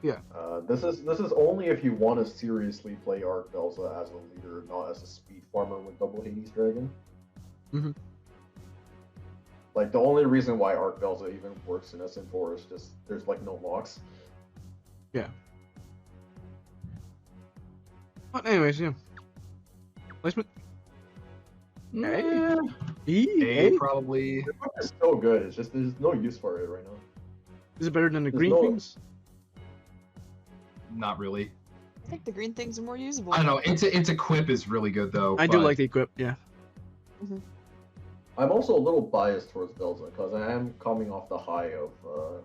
Yeah. This is only if you want to seriously play Arcvelza as a leader, not as a speed farmer with double Hades Dragon. Mm-hmm. Like the only reason why Arcvelza even works in SN4 is just there's like no locks. Yeah. But anyways, yeah. Placement? Yeah. A? Probably. The book is still good. It's just there's no use for it right now. Is it better than the There's green no- things? Not really. I think the green things are more usable. I don't know. Its equip is really good though. I do but- like the equip, yeah. I'm also a little biased towards Velza because I am coming off the high of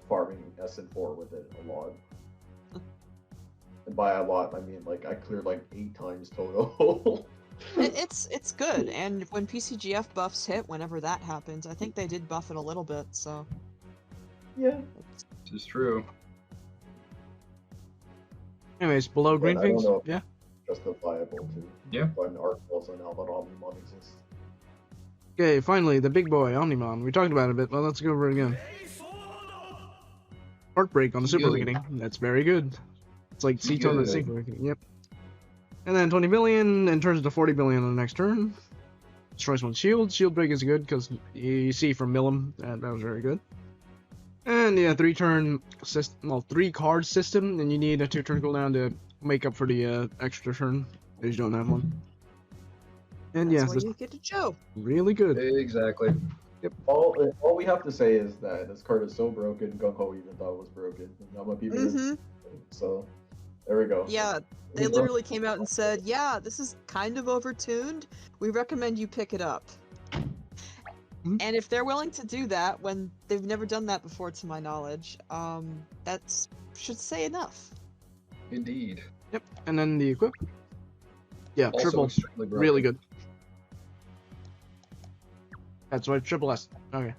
farming SN4 with it a lot. And by a lot, I mean like I cleared like 8 times total. It's good, and when PCGF buffs hit, whenever that happens, I think they did buff it a little bit, so... Yeah. This is true. Anyways, below green I don't things? know. Yeah. Justifiable to Yeah. run Arcvelza now that Omniman exists. Okay, finally, the big boy, Omniman. We talked about it a bit, but let's go over it again. Heartbreak on the Super Good. Awakening. That's very good. It's like C-Tone on the Good. Super Awakening, yep. And then 20 billion, and turns into 40 billion on the next turn. Destroys one shield. Shield break is good, because you see from Millum, that was very good. And yeah, 3-turn system, well, 3-card system, and you need a 2-turn cooldown to make up for the extra turn, because you don't have one. And That's yeah, why this you get to Joe. really good. Exactly. All we have to say is that this card is so broken, GungHo even thought it was broken. And not much people Mm-hmm. So, there we go. Yeah, they literally came out and said, yeah, this is kind of overtuned. We recommend you pick it up. Mhm. And if they're willing to do that, when they've never done that before to my knowledge, that should say enough. Indeed. Yep, and then the equip. Yeah, Also triple, extremely broken. really good. That's why triple S. Okay.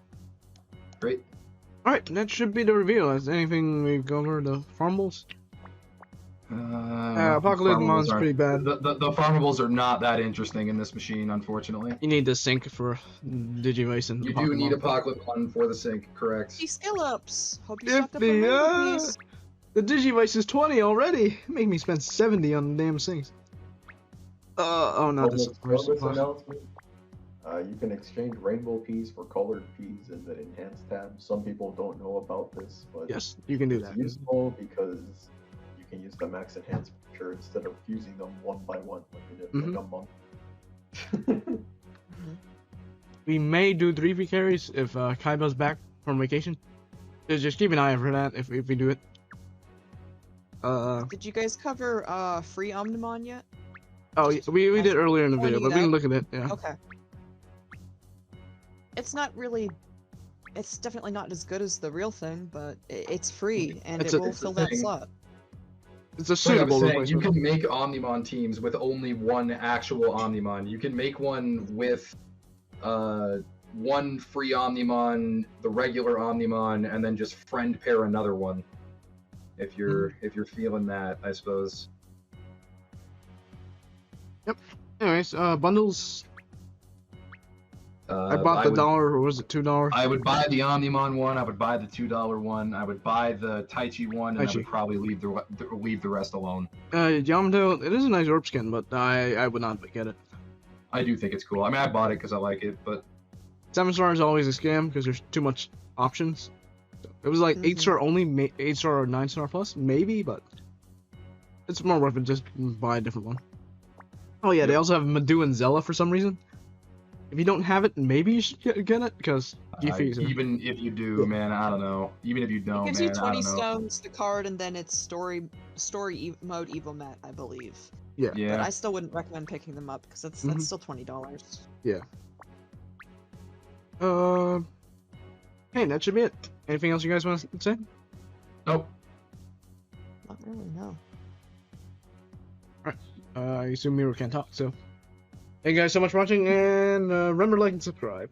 Great. Alright, that should be the reveal. Is anything we've covered? The farmables? Apocalypse farmables Mon's aren't- pretty bad. The farmables are not that interesting in this machine, unfortunately. You need the sync for Digivice and You do Apocalypse need Mon. Apocalypse Mon for the sync, correct? Hey, skill ups. Hope you If stocked up on rainbow piece. the Digivice is 20 already. Make me spend 70 on the damn syncs. Oh no, this is Bonus first. announcement. You can exchange rainbow peas for colored peas in the enhanced tab. Some people don't know about this, but Yes, you can do it's that. useful because you can use the max enhanced feature instead of fusing them one by one like you did Mhm. like a monk. We may do 3 carries if Kaiba's back from vacation. Just keep an eye out for that if we do it. Did you guys cover free Omniman yet? Oh, yeah, we did earlier in the video, Pointing but we it can out. look at it. Yeah. Okay. It's not really... It's definitely not as good as the real thing, but it's free, and It's it a- will it's a fill that thing. slot. It's a Like I was suitable saying, you replacement. can make Omnimon teams with only one actual Omnimon. You can make one with one free Omnimon, the regular Omnimon, and then just friend pair another one. if you're feeling that, I suppose. Yep. Anyways, bundles. I bought the $1, or was it $2? I would buy the Omniman one. I would buy the $2 one. I would buy the Taichi one, and I would probably leave the rest alone. Yamato, it is a nice orb skin, but I would not get it. I do think it's cool. I mean, I bought it because I like it, but 7-star is always a scam because there's too much options. It was like 8-star only, 8-star or 9-star plus, maybe, but it's more worth it just buy a different one. Oh yeah, they also have Madhu and Zella for some reason. If you don't have it, maybe you should get it, because even if you do, man, I don't know. Even if you don't, it gives you 20 stones, the card, and then it's story mode Evo Mat, I believe. Yeah. But I still wouldn't recommend picking them up because that's still $20. Yeah. Hey, that should be it. Anything else you guys want to say? Nope. Not really, no. Alright. I assume Miro can't talk, so. Thank you guys so much for watching, and remember to like and subscribe.